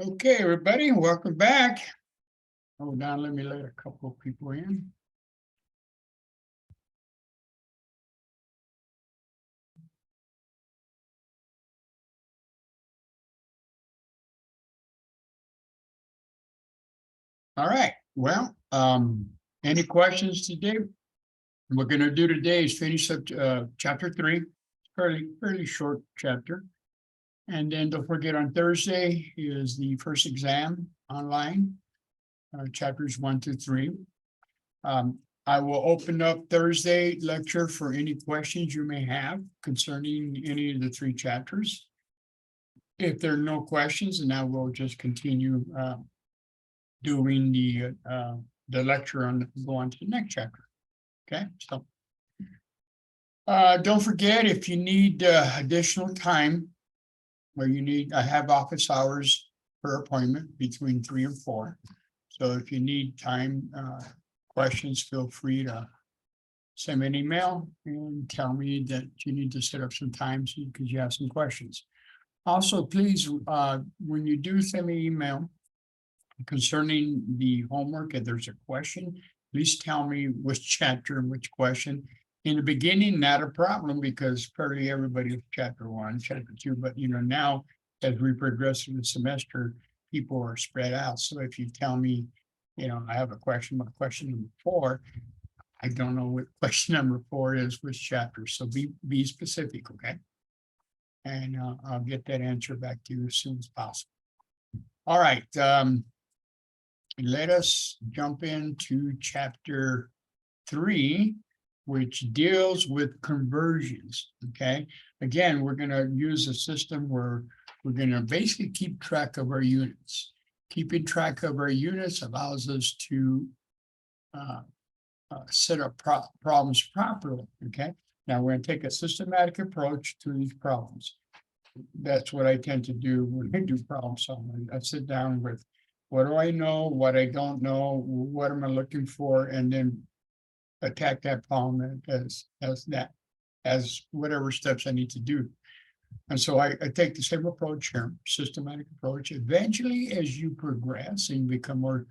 Okay, everybody, welcome back. Hold on, let me let a couple of people in. All right, well, any questions today? We're gonna do today is finish up chapter 3, fairly short chapter. And then don't forget on Thursday is the first exam online, chapters 1 to 3. I will open up Thursday lecture for any questions you may have concerning any of the 3 chapters. If there are no questions, and I will just continue doing the lecture on go on to the next chapter. Okay, so don't forget if you need additional time, or you need, I have office hours per appointment between 3 and 4. So if you need time, questions, feel free to send me an email and tell me that you need to set up some time because you have some questions. Also, please, when you do send me email concerning the homework, if there's a question, please tell me which chapter and which question. In the beginning, not a problem because probably everybody is chapter 1, chapter 2, but now as we progress through the semester, people are spread out. So if you tell me, I have a question, but question number 4, I don't know what question number 4 is, which chapter. So be specific, okay? And I'll get that answer back to you as soon as possible. All right, let us jump into chapter 3, which deals with conversions, okay? Again, we're gonna use a system where we're gonna basically keep track of our units. Keeping track of our units allows us to set up problems properly, okay? Now, we're gonna take a systematic approach to these problems. That's what I tend to do when I do problem solving. I sit down with what do I know, what I don't know, what am I looking for, and then attack that problem as whatever steps I need to do. And so I take the same approach here, systematic approach. Eventually, as you progress and become more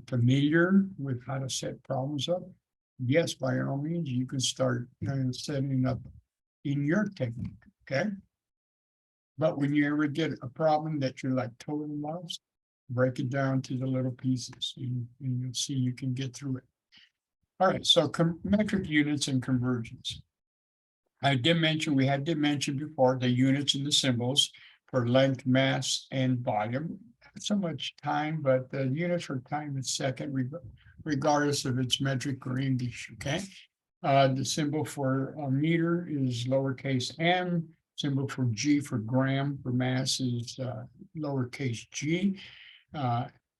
familiar with how to set problems up, yes, by all means, you can start setting up in your technique, okay? But when you ever get a problem that you're like totally lost, break it down to the little pieces and you'll see you can get through it. All right, so metric units and conversions. We had mention before the units and the symbols for length, mass, and volume. Not so much time, but the units for time is second, regardless if it's metric or English, okay? The symbol for a meter is lowercase m. Symbol for G for gram for mass is lowercase g.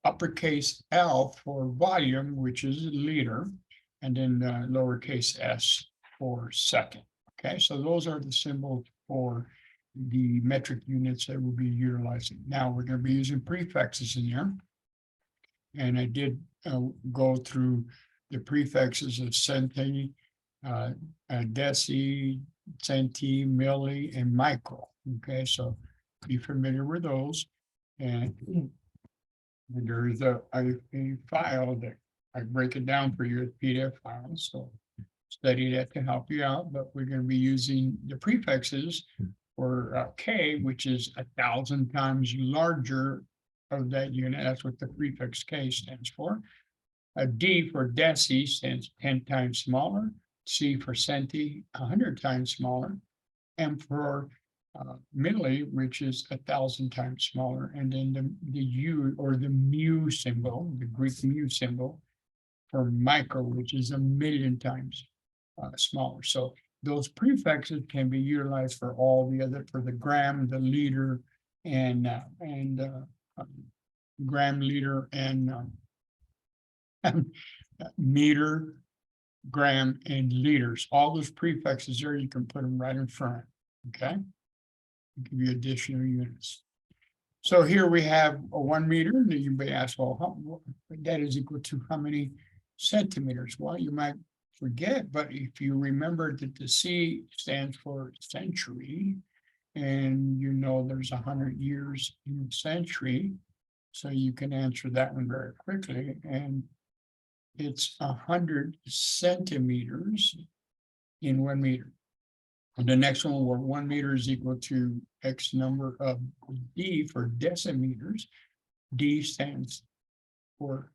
Uppercase L for volume, which is liter, and then lowercase s for second. Okay, so those are the symbols for the metric units that we'll be utilizing. Now we're going to be using prefixes in here. And I did go through the prefixes of centi, deci, centi, milli, and micro. Okay, so be familiar with those. And there is a file that I break it down for you as PDF files. So study that to help you out. But we're going to be using the prefixes for K, which is 1,000 times larger of that unit. That's what the prefix K stands for. A D for deci stands 10 times smaller. C for centi, 100 times smaller. M for milli, which is 1,000 times smaller. And then the U or the mu symbol, the Greek mu symbol for micro, which is 1,000,000 times smaller. So those prefixes can be utilized for all the other, for the gram, the liter, and gram, liter, and meter, gram, and liters. All those prefixes there, you can put them right in front. Okay, give you additional units. So here we have a 1 meter. And you may ask, well, that is equal to how many centimeters? Well, you might forget, but if you remember that the C stands for century, and you know there's 100 years in a century, so you can answer that one very quickly, and it's 100 centimeters in 1 meter. And the next one, where 1 meter is equal to X number of D for decimeters, D stands for,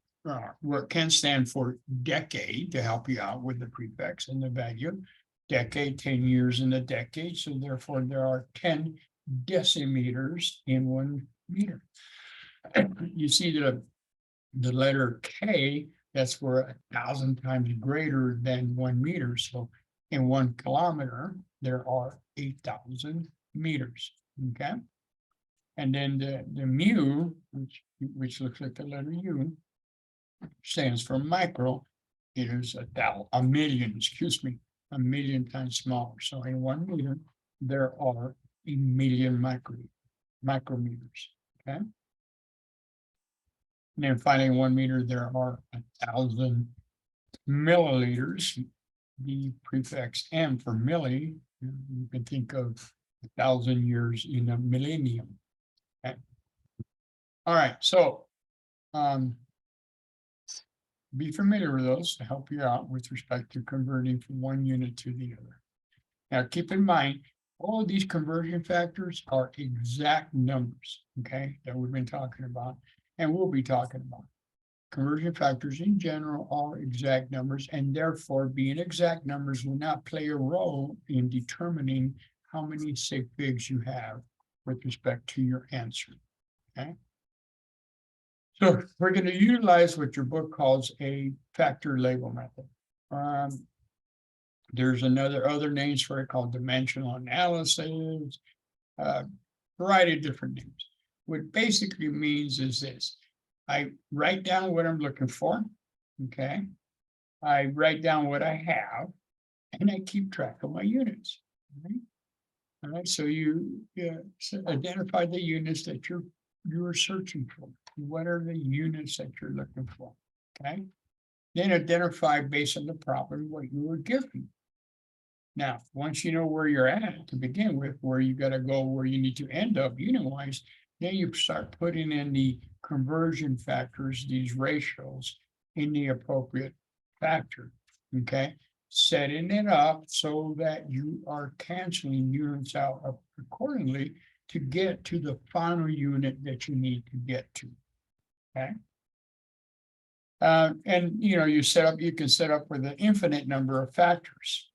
what can stand for decade to help you out with the prefix and the value. Decade, 10 years in a decade, so therefore there are 10 decimeters in 1 meter. You see the letter K, that's for 1,000 times greater than 1 meter. So in 1 kilometer, there are 8,000 meters. Okay. And then the mu, which looks like the letter U, stands for micro. It is a million times smaller. So in 1 meter, there are 1,000,000 micrometers. Okay. And then finally, in 1 meter, there are 1,000 milliliters. The prefix M for milli, you can think of 1,000 years in a millennium. Okay. All right, so be familiar with those to help you out with respect to converting from one unit to the other. Now, keep in mind, all of these conversion factors are exact numbers, okay, that we've been talking about and we'll be talking about. Conversion factors in general are exact numbers, and therefore being exact numbers will not play a role in determining how many sig figs you have with respect to your answer, okay? So we're going to utilize what your book calls a factor label method. There's other names for it called dimensional analysis, variety of different names. What basically means is this: I write down what I'm looking for, okay? I write down what I have, and I keep track of my units. Right? All right, so you identify the units that you are searching for. What are the units that you're looking for? Okay. Then identify based on the problem what you were given. Now, once you know where you're at to begin with, where you got to go, where you need to end up unit-wise, then you start putting in the conversion factors, these ratios, in the appropriate factor. Okay. Setting it up so that you are canceling units out accordingly to get to the final unit that you need to get to. Okay. And you can set up with an infinite number of factors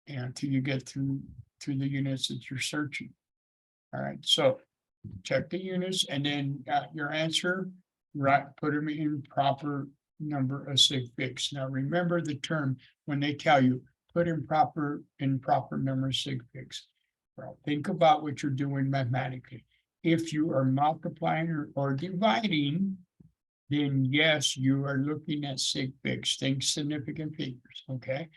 until you get to the units that you're searching. All right, so check the units and then your answer, right, put them in proper number of sig figs. Now remember the term when they tell you put in proper number of sig figs. Well, think about what you're doing mathematically. If you are multiplying or dividing, then yes, you are looking at sig figs, think significant figures, okay?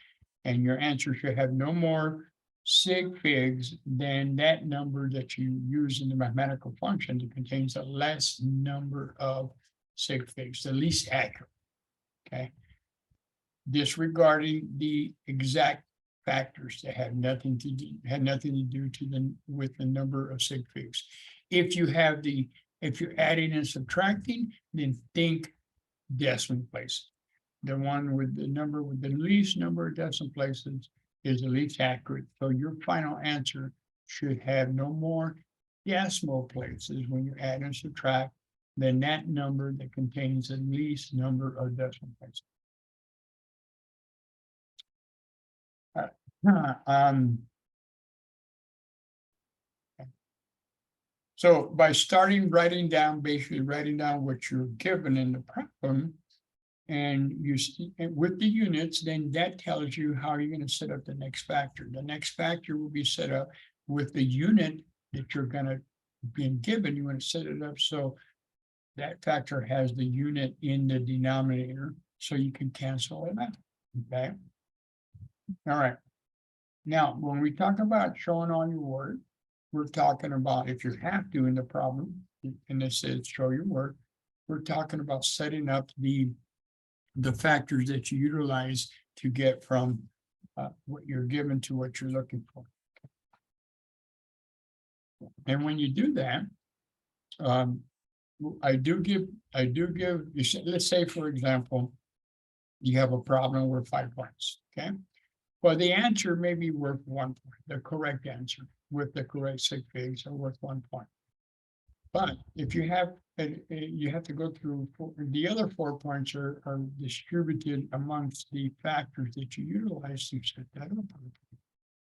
And your answer should have no more sig figs than that number that you use in the mathematical function that contains a less number of sig figs, the least accurate, okay? Disregarding the exact factors that had nothing to do with the number of sig figs. If you're adding and subtracting, then think decimal places. The one with the number with the least number of decimal places is the least accurate. So your final answer should have no more decimal places when you add and subtract than that number that contains the least number of decimal places. So by basically writing down what you're given in the problem, and with the units, then that tells you how you're going to set up the next factor. The next factor will be set up with the unit that you're going to be given. You want to set it up so that factor has the unit in the denominator, so you can cancel it out. Okay. All right. Now, when we talk about showing all your work, we're talking about, if you have to in the problem, and it says show your work, we're talking about setting up the factors that you utilize to get from what you're given to what you're looking for. And when you do that, I do give, let's say, for example, you have a problem with 5 points, okay? Well, the answer may be worth 1 point, the correct answer with the correct sig figs are worth 1 point. But if you have, you have to go through, the other 4 points are distributed amongst the factors that you utilize to set that up.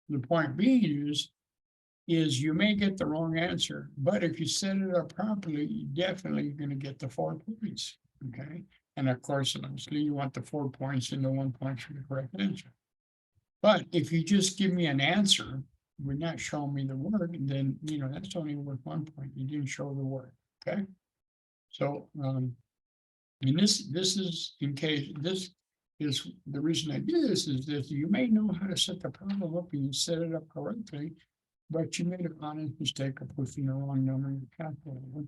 The point being is you may get the wrong answer, but if you set it up properly, you definitely going to get the 4 points, okay? And of course, obviously, you want the 4 points and the 1 point for the correct answer. But if you just give me an answer, we're not showing me the word, then, that's only worth 1 point. You didn't show the word, okay? So, and this is in case, this is the reason I do this is that you may know how to set the problem up and you set it up correctly, but you made an honest mistake of pushing the wrong number in the calculator.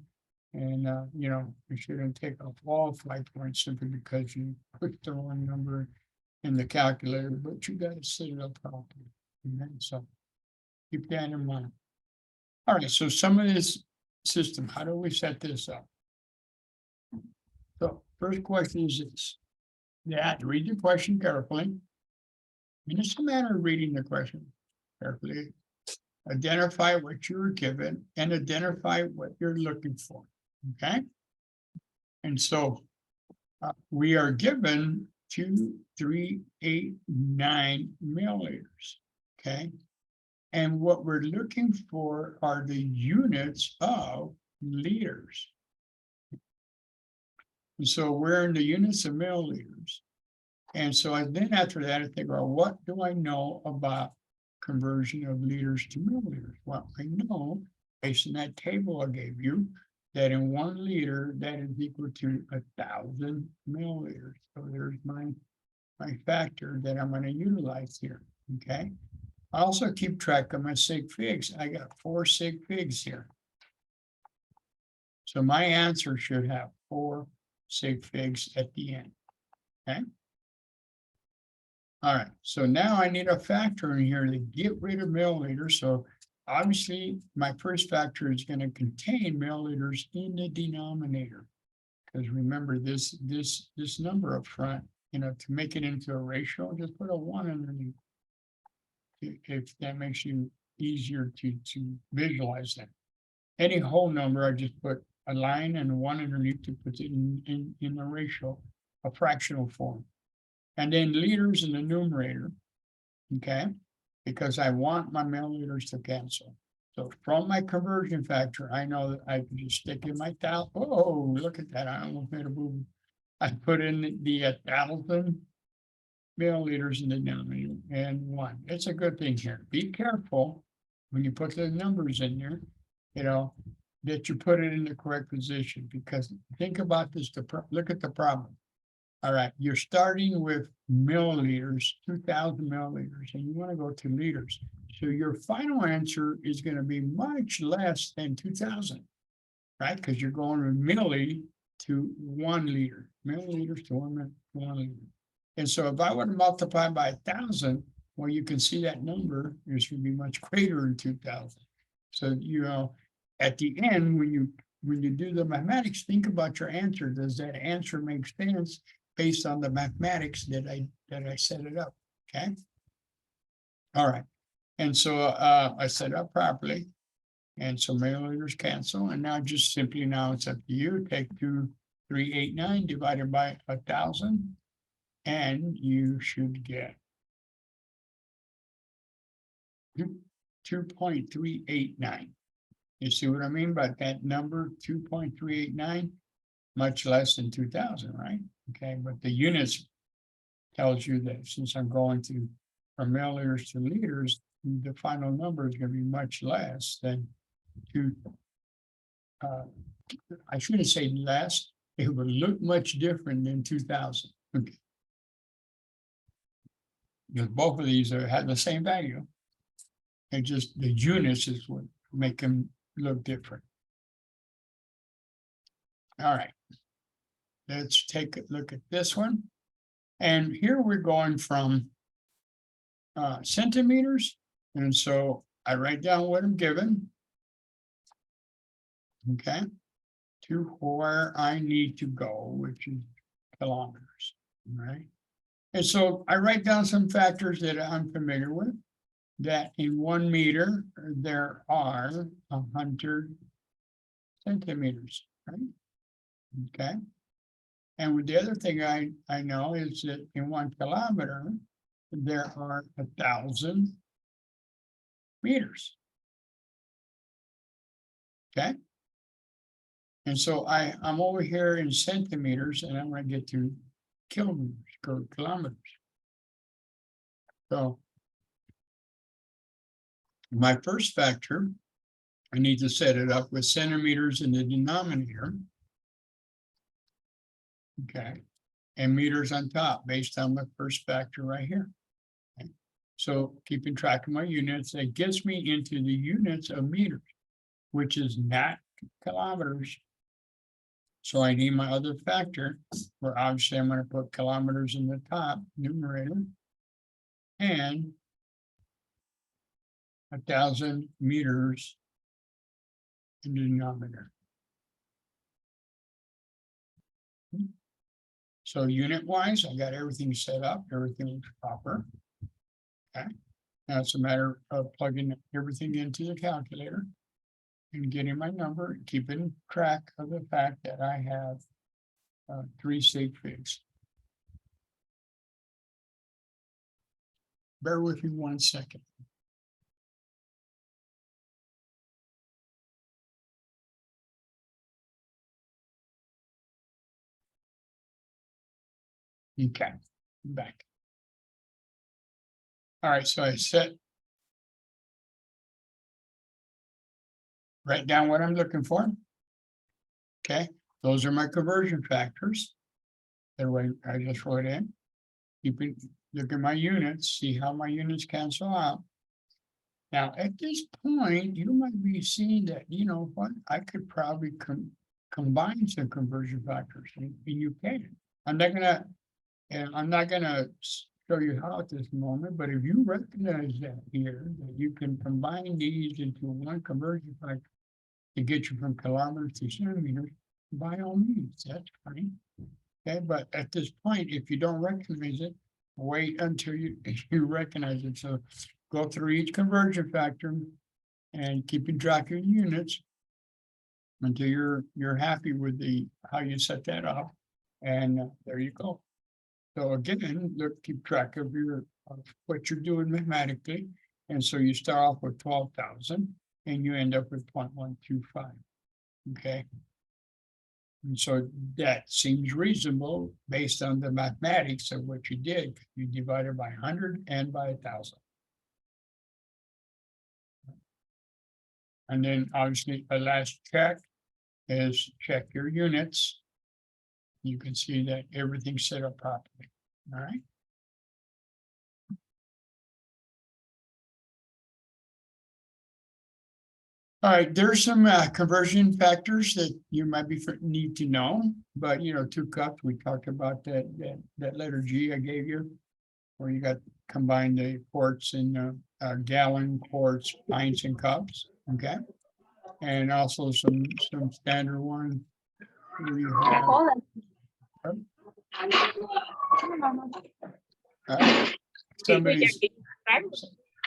And, you shouldn't take off all 5 points simply because you put the wrong number in the calculator, but you got to set it up properly. Okay? So keep that in mind. All right, so some of this system, how do we set this up? So first question is this. Yeah, read the question carefully. And it's a matter of reading the question carefully. Identify what you were given and identify what you're looking for, okay? And so we are given 2,389 milliliters, okay? And what we're looking for are the units of liters. And so we're in the units of milliliters. And so then after that, I think, well, what do I know about conversion of liters to milliliters? Well, I know based on that table I gave you that in 1 liter that is equal to 1,000 milliliters. So there's my factor that I'm going to utilize here. Okay. I also keep track of my sig figs. I got 4 sig figs here. So my answer should have 4 sig figs at the end. Okay. All right, so now I need a factor in here to get rid of milliliters. So obviously my first factor is going to contain milliliters in the denominator. Because remember this number up front, to make it into a ratio, just put a 1 underneath. If that makes you easier to visualize that. Any whole number, I just put a line and a 1 underneath to put it in the ratio, a fractional form. And then liters in the numerator, okay? Because I want my milliliters to cancel. So from my conversion factor, I know that I can just stick in my thou. Oh, look at that! I almost made a boo. I put in the 1,000 milliliters in the denominator and 1. It's a good thing here. Be careful when you put the numbers in there, that you put it in the correct position. Because think about this. Look at the problem. All right, you're starting with milliliters, 2,000 milliliters, and you want to go to liters. So your final answer is going to be much less than 2,000, right? Because you're going from milli to 1 liter, milliliters to 1 liter. And so if I were to multiply by 1,000, well, you can see that number is going to be much greater than 2,000. So, at the end, when you do the mathematics, think about your answer. Does that answer make sense based on the mathematics that I set it up? Okay. All right. And so I set it up properly. And so milliliters cancel. And now just simply it's up to you. Take 2,389 divided by 1,000. And you should get 2.389. You see what I mean by that number, 2.389, much less than 2,000, right? Okay, but the units tells you that since I'm going from milliliters to liters, the final number is going to be much less than 2. I shouldn't say less. It would look much different than 2,000. Okay. Because both of these have the same value. And just the units is what make them look different. All right. Let's take a look at this one. And here we're going from centimeters. And so I write down what I'm given. okay, to where I need to go, which is kilometers, right? And so I write down some factors that I'm familiar with, that in 1 meter, there are 100 centimeters, right? Okay. And with the other thing I know is that in 1 kilometer, there are 1,000 meters. Okay. And so I'm over here in centimeters, and I'm going to get to kilometers. So my first factor, I need to set it up with centimeters in the denominator. Okay. And meters on top based on the first factor right here. Okay. So keeping track of my units, that gets me into the units of meters, which is not kilometers. So I need my other factor, where obviously I'm going to put kilometers in the top numerator and 1,000 meters in the denominator. So unit wise, I got everything set up, everything is proper. Okay. Now it's a matter of plugging everything into the calculator and getting my number, keeping track of the fact that I have 3 sig figs. Bear with me 1 second. Okay, back. All right, so I write down what I'm looking for. Okay, those are my conversion factors. That way I just wrote in. Look at my units, see how my units cancel out. Now, at this point, you might be seeing that, you know what, I could probably combine some conversion factors, and you can. I'm not gonna show you how at this moment, but if you recognize that here, that you can combine these into one conversion factor to get you from kilometers to centimeters, by all means, that's fine. Okay, but at this point, if you don't recognize it, wait until you recognize it. So go through each conversion factor and keeping track of units until you're happy with how you set that up. And there you go. So again, keep track of what you're doing mathematically. And so you start off with 12,000 and you end up with 0.125. Okay. And so that seems reasonable based on the mathematics of what you did. You divided by 100 and by 1,000. And then obviously a last check is check your units. You can see that everything's set up properly. All right. All right, there's some conversion factors that you might need to know, but 2 cups, we talked about that letter G I gave you, where you got combine the quarts and gallon, quarts, pints, and cups. Okay, and also some standard one.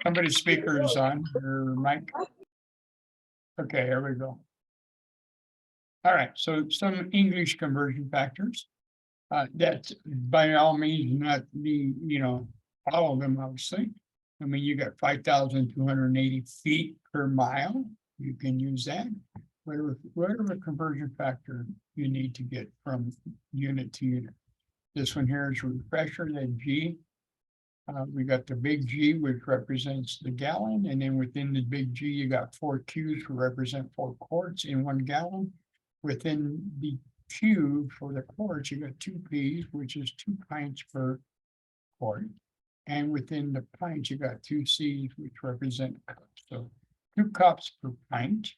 Somebody's speaker is on your mic. Okay, here we go. All right, so some English conversion factors. That's by all means not all of them, obviously. I mean, you got 5,280 feet per mile. You can use that. Whatever conversion factor you need to get from unit to unit. This one here is refresher, that G. We got the big G, which represents the gallon, and then within the big G, you got 4 Qs to represent 4 quarts in 1 gallon. Within the Q for the quarts, you got 2 Ps, which is 2 pints per quart. And within the pints, you got 2 Cs, which represent cups. So 2 cups per pint,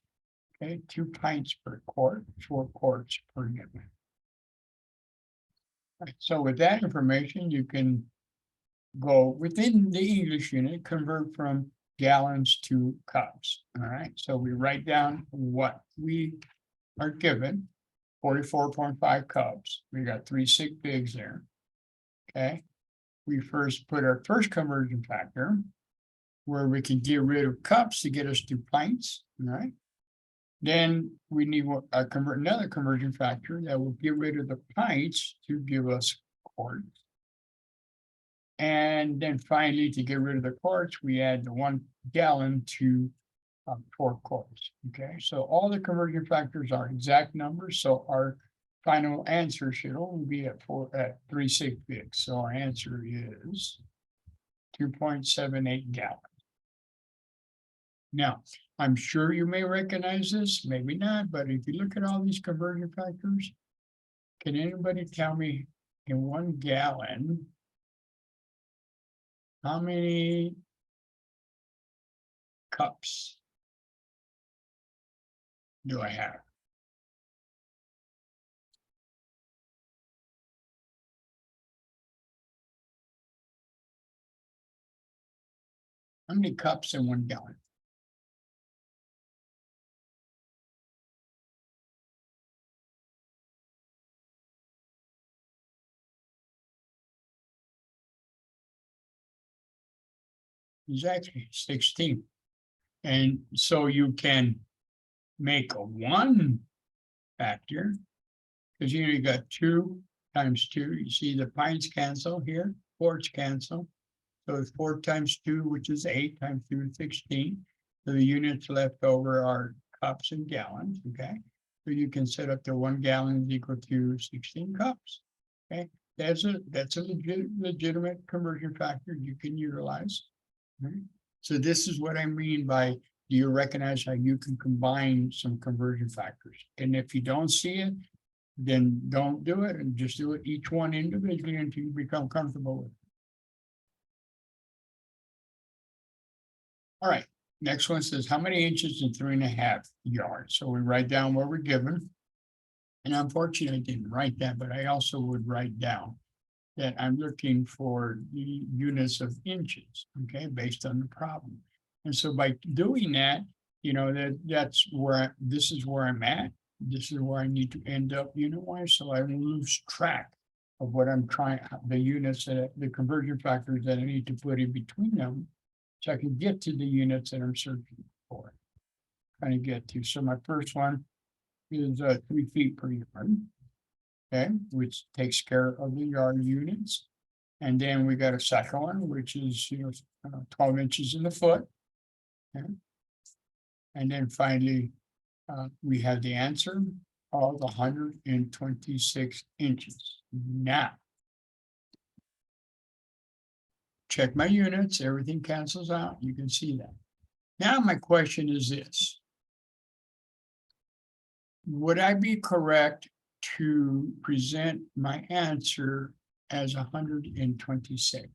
okay, 2 pints per quart, 4 quarts per unit. Right, so with that information, you can go within the English unit, convert from gallons to cups. All right, so we write down what we are given 44.5 cups. We got 3 sig figs there. Okay. We first put our first conversion factor where we can get rid of cups to get us to pints, right? Then we need another conversion factor that will get rid of the pints to give us quarts. And then finally, to get rid of the quarts, we add the 1 gallon to 4 quarts. Okay, so all the conversion factors are exact numbers. So our final answer should only be at 3 sig figs. So our answer is 2.78 gallons. Now, I'm sure you may recognize this, maybe not, but if you look at all these conversion factors, can anybody tell me in 1 gallon, how many cups do I have? How many cups in 1 gallon? Exactly, 16. And so you can make a 1 factor, because you got 2 times 2. You see the pints cancel here, quarts cancel. So it's 4 times 2, which is 8 times 2 is 16. So the units left over are cups and gallons. Okay. So you can set up to 1 gallon is equal to 16 cups. Okay. That's a legitimate conversion factor you can utilize. Right? So this is what I mean by, do you recognize how you can combine some conversion factors? And if you don't see it, then don't do it, and just do it each one individually until you become comfortable with it. All right, next one says, how many inches in 3.5 yards? So we write down what we're given. And unfortunately, I didn't write that, but I also would write down that I'm looking for the units of inches, okay, based on the problem. And so by doing that, you know, that's where this is where I'm at. This is where I need to end up unit-wise, so I don't lose track of what I'm trying, the units that the conversion factors that I need to put in between them, so I can get to the units that I'm searching for. Trying to get to. So my first one is 3 feet per yard. Okay, which takes care of the yard units. And then we got a second one, which is 12 inches in the foot. Okay. And then finally, we have the answer of 126 inches. Now, check my units, everything cancels out. You can see that. Now, my question is this. Would I be correct to present my answer as 126?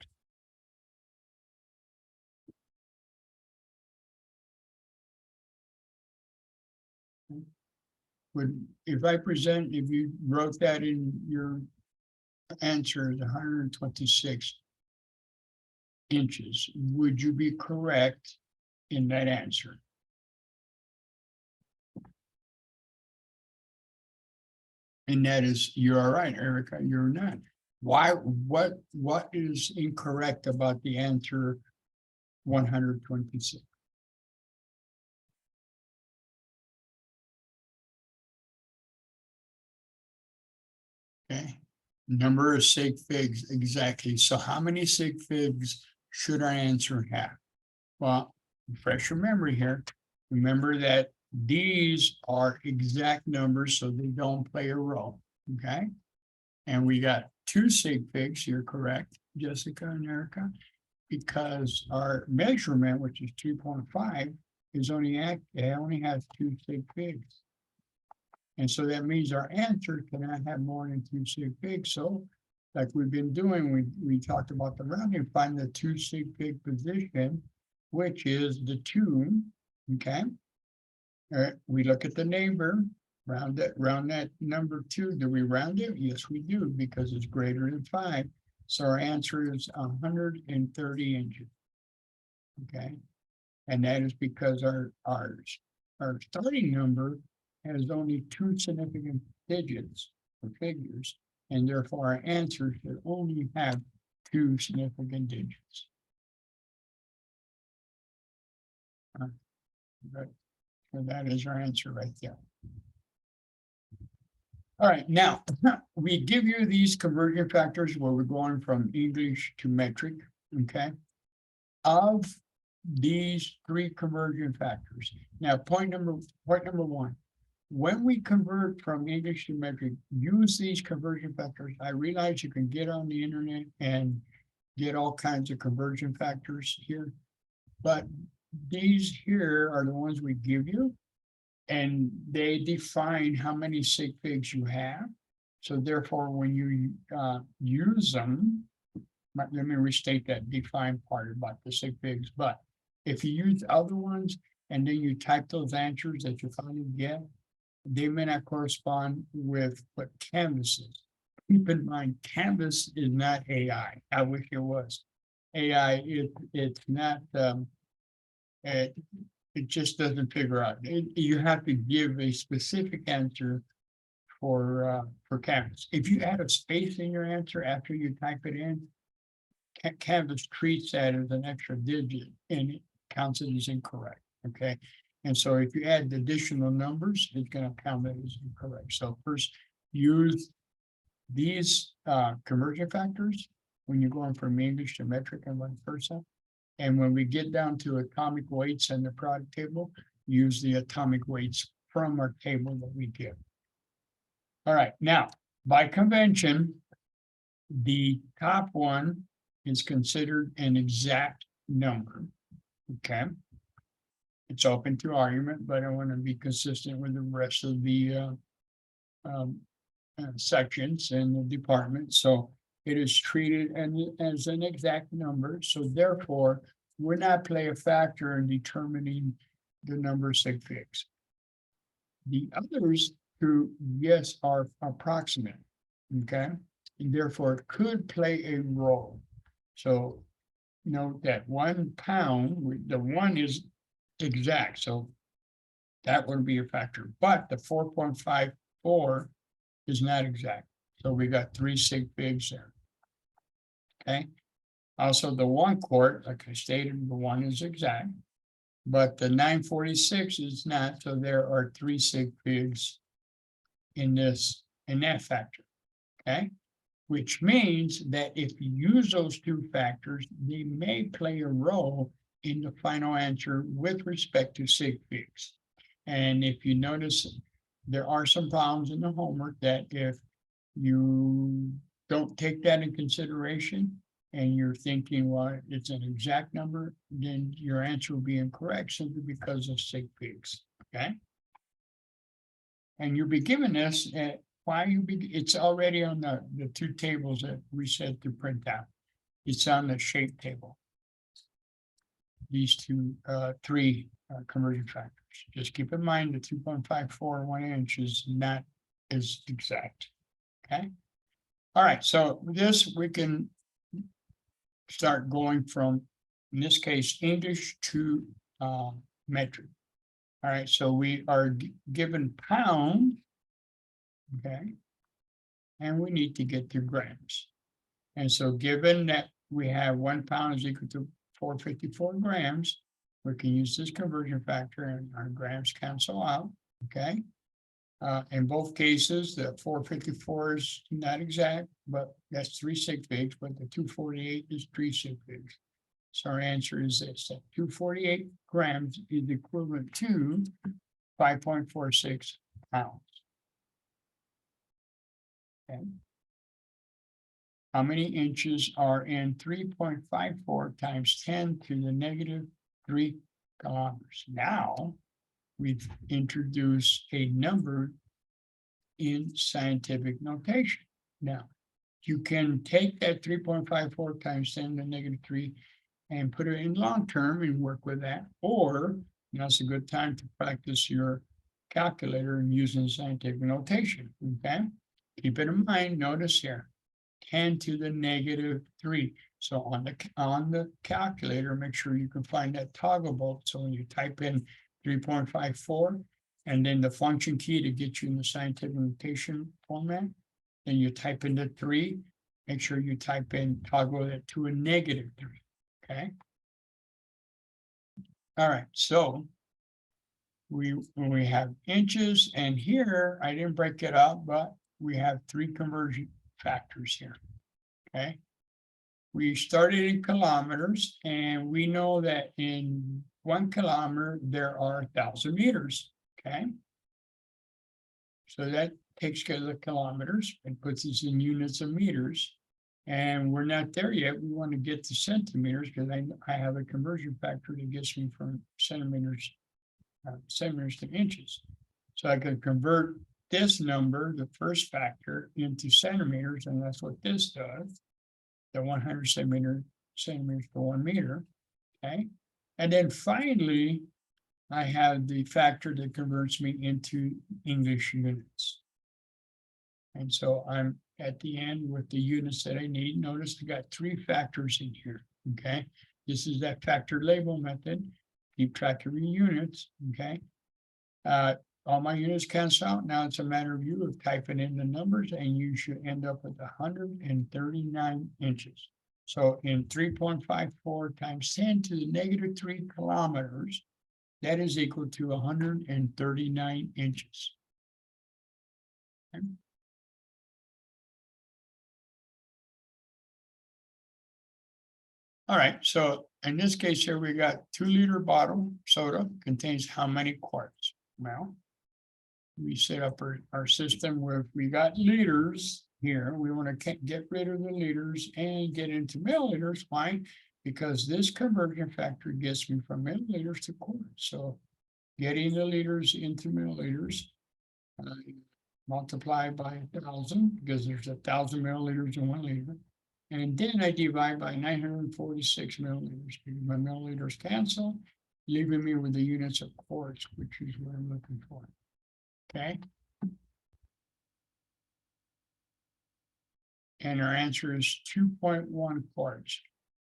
If you wrote that in your answer as 126 inches, would you be correct in that answer? And that is, you're all right, Erica, you're not. Why, what is incorrect about the answer 126? Okay, number of sig figs, exactly. So how many sig figs should our answer have? Well, refresh your memory here. Remember that these are exact numbers, so they don't play a role, okay? And we got 2 sig figs, you're correct, Jessica and Erica, because our measurement, which is 2.5, is only has 2 sig figs. And so that means our answer cannot have more than 2 sig figs. So like we've been doing, we talked about the rounding, find the 2 sig fig position, which is the 2, okay? We look at the neighbor, round that number 2. Do we round it? Yes, we do, because it's greater than 5. So our answer is 130 inches. Okay, and that is because our starting number has only two significant digits or figures, and therefore our answer should only have two significant digits. Right. So that is our answer right there. All right, now we give you these conversion factors where we're going from English to metric, okay? Of these three conversion factors. Now, point number one, when we convert from English to metric, use these conversion factors. I realize you can get on the internet and get all kinds of conversion factors here, but these here are the ones we give you, and they define how many sig figs you have. So therefore, when you use them, let me restate that define part about the sig figs, but if you use other ones and then you type those answers that you finally get, they may not correspond with what Canvas is. Keep in mind, Canvas is not AI. I wish it was. AI, it's not, it just doesn't figure out. You have to give a specific answer for Canvas. If you add a space in your answer after you type it in, Canvas treats that as an extra digit and it counts it as incorrect, okay? And so if you add additional numbers, it's going to count it as incorrect. So first, use these conversion factors when you're going from English to metric and vice versa. And when we get down to atomic weights and the product table, use the atomic weights from our table that we give. All right, now, by convention, the top one is considered an exact number, okay? It's open to argument, but I want to be consistent with the rest of the sections in the department. So it is treated as an exact number. So therefore, we're not play a factor in determining the number of sig figs. The others who, yes, are approximate, okay? And therefore, it could play a role. So note that 1 pound, the one is exact, so that would be a factor, but the 4.54 is not exact. So we got 3 sig figs there. Okay. Also, the 1 quart, like I stated, the 1 is exact, but the 946 is not. So there are 3 sig figs in that factor. Okay. Which means that if you use those two factors, they may play a role in the final answer with respect to sig figs. And if you notice, there are some problems in the homework that if you don't take that in consideration and you're thinking, well, it's an exact number, then your answer will be incorrect simply because of sig figs, okay? And you'll be given this at it's already on the two tables that we said to print out. It's on the shape table. These three conversion factors. Just keep in mind the 2.54 1 inch is not as exact. Okay. All right. So this we can start going from, in this case, English to metric. All right. So we are given pound. Okay. And we need to get to grams. And so given that we have 1 pound is equal to 454 grams, we can use this conversion factor and our grams cancel out. Okay. In both cases, the 454 is not exact, but that's 3 sig figs, but the 248 is 3 sig figs. So our answer is this, that 248 grams is equivalent to 5.46 pounds. Okay. How many inches are in 3.54 times 10 to the negative 3 kilometers? Now we've introduced a number in scientific notation. Now you can take that 3.54 times 10 to the negative 3 and put it in long term and work with that, or it's a good time to practice your calculator and using scientific notation. Okay. Keep it in mind, notice here, 10 to the negative 3. So on the calculator, make sure you can find that toggle bolt. So when you type in 3.54, and then the function key to get you in the scientific notation format. Then you type in the 3. Make sure you type in toggle it to a -3. Okay. All right. So we have inches, and here I didn't break it up, but we have 3 conversion factors here. Okay. We started in kilometers, and we know that in 1 kilometer there are 1,000 meters. Okay. So that takes care of the kilometers and puts us in units of meters. And we're not there yet. We want to get to centimeters because I have a conversion factor that gets me from centimeters to inches. So I could convert this number, the first factor, into centimeters, and that's what this does. The 100 centimeters per 1 meter. Okay. And then finally, I have the factor that converts me into English units. And so I'm at the end with the units that I need. Notice I got 3 factors in here. Okay. This is that factor label method. Keep track of your units. Okay. All my units cancel out. Now it's a matter of you of typing in the numbers, and you should end up with 139 inches. So in 3.54 times 10 to the -3 kilometers, that is equal to 139 inches. Okay. All right, so in this case here, we got 2-liter bottle soda contains how many quarts? Well, we set up our system where if we got liters here, we want to get rid of the liters and get into milliliters. Why? Because this conversion factor gets me from milliliters to quarts. So getting the liters into milliliters, multiply by 1,000, because there's 1,000 milliliters in 1 liter. And then I divide by 946 milliliters. My milliliters cancel, leaving me with the units of quarts, which is what I'm looking for. Okay. And our answer is 2.1 quarts.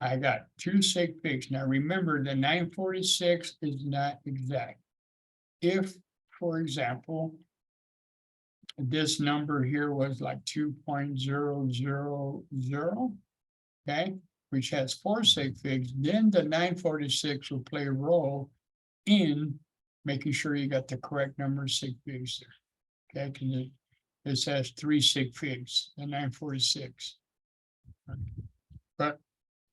I got 2 sig figs. Now remember, the 946 is not exact. If, for example, this number here was like 2.000, okay, which has 4 sig figs, then the 946 will play a role in making sure you got the correct number of sig figs there. Okay, because this has 3 sig figs, the 946. But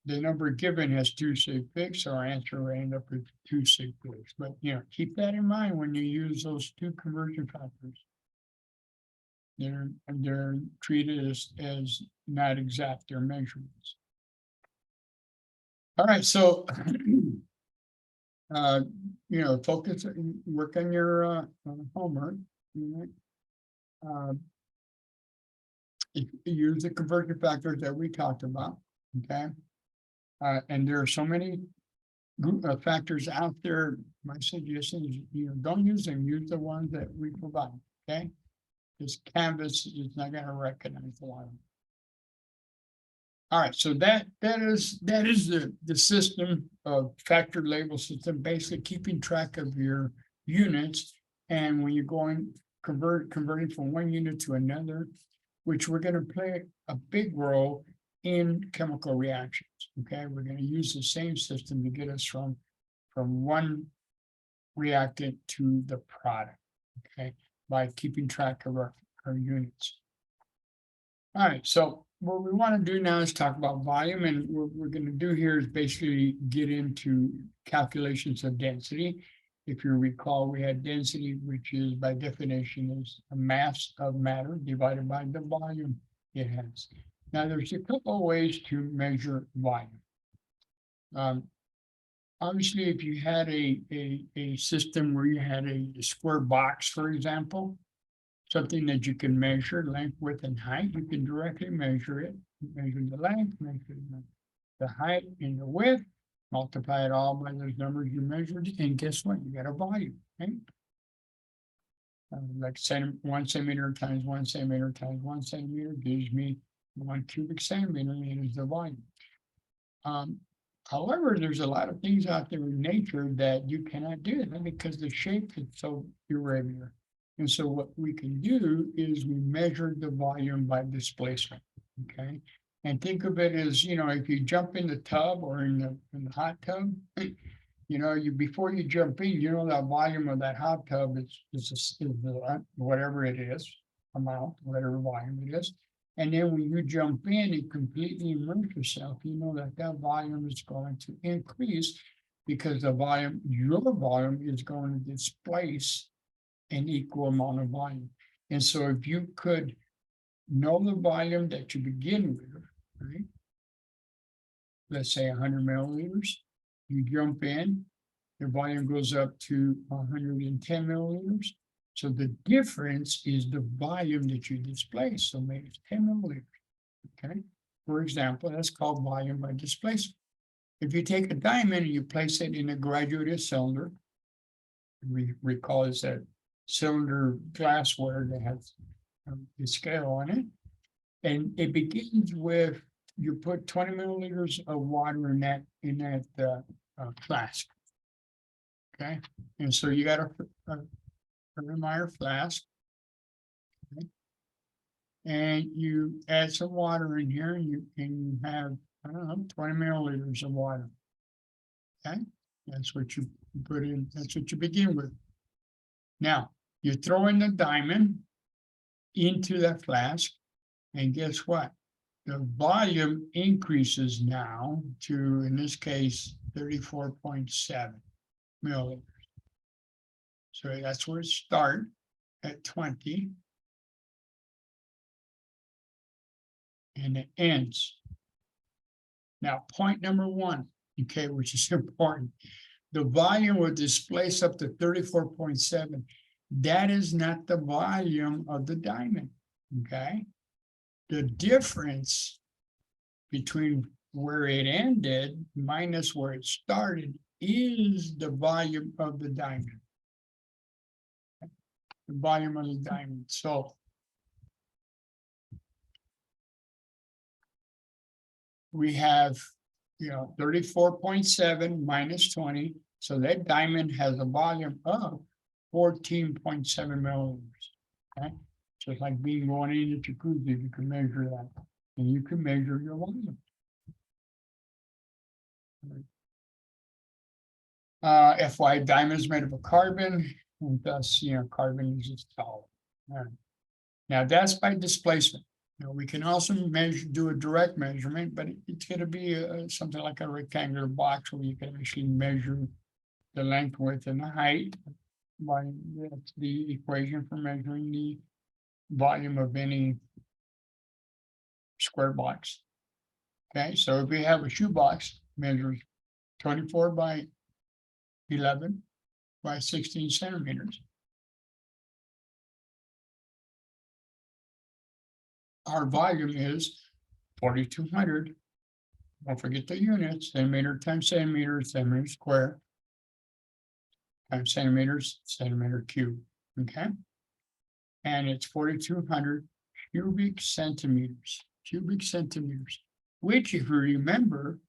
the number given has 2 sig figs, so our answer will end up with 2 sig figs. But keep that in mind when you use those 2 conversion factors. They're treated as not exact, they're measurements. All right, so focus, work on your homework. Use the conversion factors that we talked about. Okay. And there are so many factors out there. My suggestion is, don't use them. Use the ones that we provide. Okay. This Canvas is not going to recognize a lot of them. All right, so that is the system of factor label system, basically keeping track of your units. And when you're converting from one unit to another, which we're going to play a big role in chemical reactions. Okay, we're going to use the same system to get us from one reactant to the product. Okay, by keeping track of our units. All right, so what we want to do now is talk about volume, and what we're going to do here is basically get into calculations of density. If you recall, we had density, which is by definition is a mass of matter divided by the volume it has. Now, there's a couple of ways to measure volume. Obviously, if you had a system where you had a square box, for example, something that you can measure length, width, and height, you can directly measure it. Measure the length, measure the height and the width, multiply it all by those numbers you measured, and guess what? You got a volume, right? Like 1 centimeter times 1 centimeter times 1 centimeter gives me 1 cubic centimeter, and is the volume. However, there's a lot of things out there in nature that you cannot do that because the shape is so irregular. And so what we can do is we measure the volume by displacement, okay? And think of it as, if you jump in the tub or in the hot tub, before you jump in, that volume of that hot tub is whatever it is, amount, whatever volume it is. And then when you jump in and completely immerse yourself, you know that volume is going to increase because your volume is going to displace an equal amount of volume. And so if you could know the volume that you begin with, right? Let's say 100 milliliters, you jump in, the volume goes up to 110 milliliters. So the difference is the volume that you displace. So maybe it's 10 milliliters. Okay. For example, that's called volume by displacement. If you take a diamond and you place it in a graduated cylinder, we recall it's that cylinder glassware that has the scale on it. And it begins with, you put 20 milliliters of water in that flask. Okay. And so you got a Erlenmeyer flask, okay. And you add some water in here, and you have, I don't know, 20 milliliters of water. Okay, that's what you put in. That's what you begin with. Now you throw in the diamond into that flask, and guess what? The volume increases now to, in this case, 34.7 milliliters. So that's where it starts at 20. And it ends. Now, point number one, okay, which is important. The volume will displace up to 34.7. That is not the volume of the diamond, okay? The difference between where it ended minus where it started is the volume of the diamond. The volume of the diamond. So we have, 34.7 minus 20. So that diamond has a volume of 14.7 milliliters. Okay. So it's like being going in a jacuzzi, you can measure that. And you can measure your volume. FY diamond is made of a carbon, and thus, carbon is a solid. Right. Now that's by displacement. We can also do a direct measurement, but it's going to be something like a rectangular box where you can actually measure the length, width, and the height. That's the equation for measuring the volume of any square box. Okay, so if we have a shoebox, measures 24 by 11 by 16 centimeters. Our volume is 4,200. Don't forget the units, centimeter times centimeter, centimeter square, times centimeters, centimeter cube, okay? And it's 4,200 cubic centimeters, which, if you remember,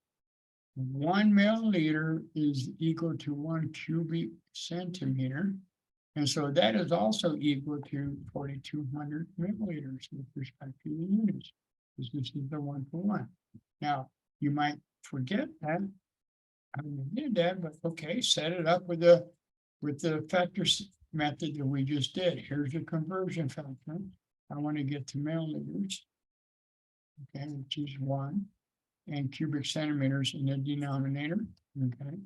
1 milliliter is equal to 1 cubic centimeter. And so that is also equal to 4,200 milliliters with respect to the units, because this is the 1-for-1. Now, you might forget that. I did that, but okay, set it up with the factors method that we just did. Here's the conversion factor. I want to get to milliliters, okay, which is 1, and cubic centimeters in the denominator, okay.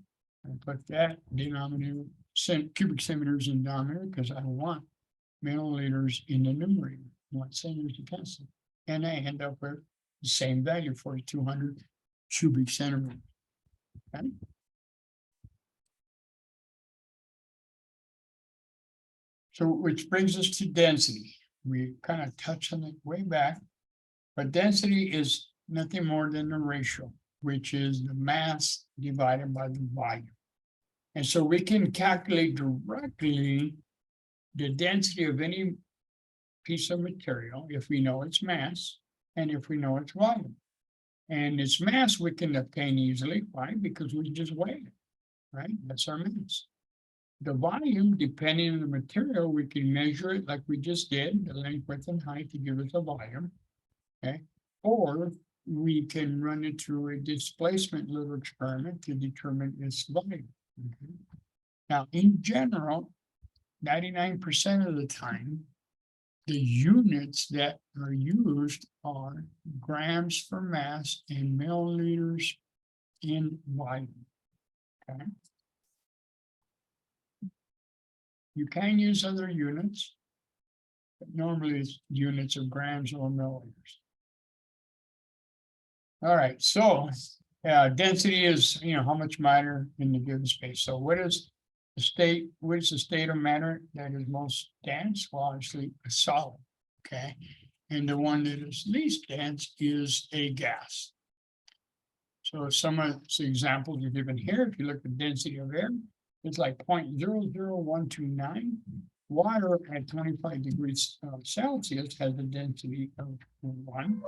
I put that denominator, cubic centimeters in the denominator because I want milliliters in the numerator. I want centimeters to cancel. And I end up with the same value, 4,200 cubic centimeters. Okay. So which brings us to density. We kind of touched on it way back, but density is nothing more than the ratio, which is the mass divided by the volume. And so we can calculate directly the density of any piece of material if we know its mass and if we know its volume. And its mass we can obtain easily. Why? Because we just weigh it, right? That's our mass. The volume, depending on the material, we can measure it like we just did, the length, width, and height to give us a volume. Okay, or we can run it through a displacement little experiment to determine its volume. Okay. Now, in general, 99% of the time, the units that are used are grams for mass and milliliters in volume. Okay. You can use other units, but normally it's units of grams or milliliters. All right, so density is, how much matter in the given space. So what is the state of matter that is most dense? Well, obviously a solid, okay? And the one that is least dense is a gas. So some of the examples are given here. If you look at density of air, it's like 0.00129. Water at 25 degrees Celsius has a density of 1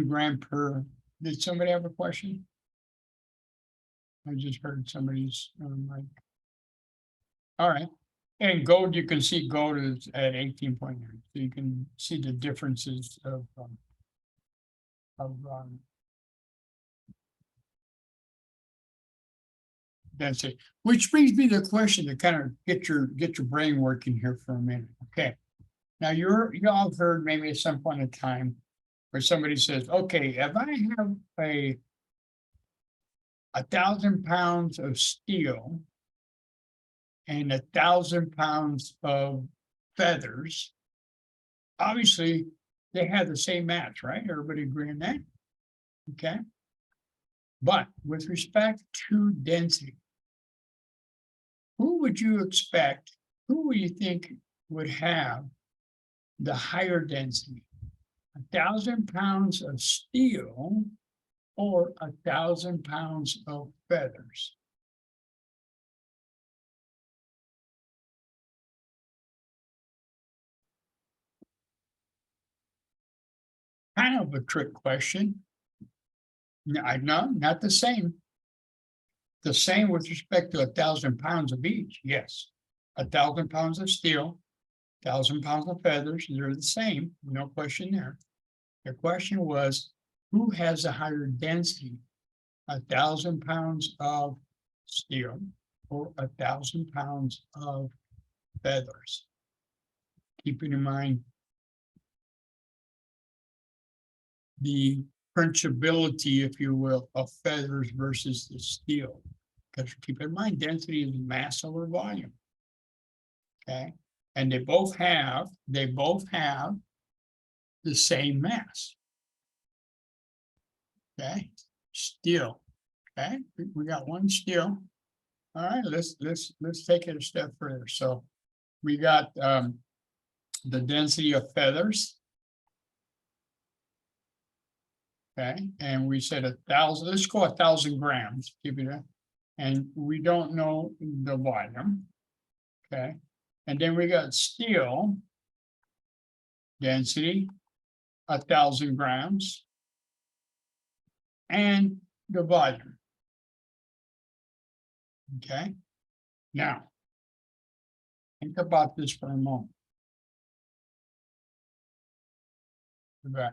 gram per. Did somebody have a question? I just heard somebody's mic. All right. And gold, you can see gold is at 18.9. So you can see the differences of density. Which brings me to the question to kind of get your brain working here for a minute. Okay. Now you all have heard maybe at some point in time where somebody says, okay, if I have 1,000 pounds of steel and 1,000 pounds of feathers, obviously they have the same mass, right? Everybody agree on that? Okay. But with respect to density, who would you expect, who would you think would have the higher density? 1,000 pounds of steel or 1,000 pounds of feathers? Kind of a trick question. No, not the same. The same with respect to 1,000 pounds of each, yes. 1,000 pounds of steel, 1,000 pounds of feathers, they're the same, no question there. The question was, who has a higher density? 1,000 pounds of steel or 1,000 pounds of feathers? Keeping in mind the principality, if you will, of feathers versus the steel. Because keep in mind, density is mass over volume. Okay, and they both have the same mass. Okay, steel. Okay, we got one steel. All right, let's take it a step further. So we got the density of feathers. Okay, and we said 1,000, let's go 1,000 grams, give it a, and we don't know the volume. Okay, and then we got steel density, 1,000 grams, and the volume. Okay, now think about this for a moment.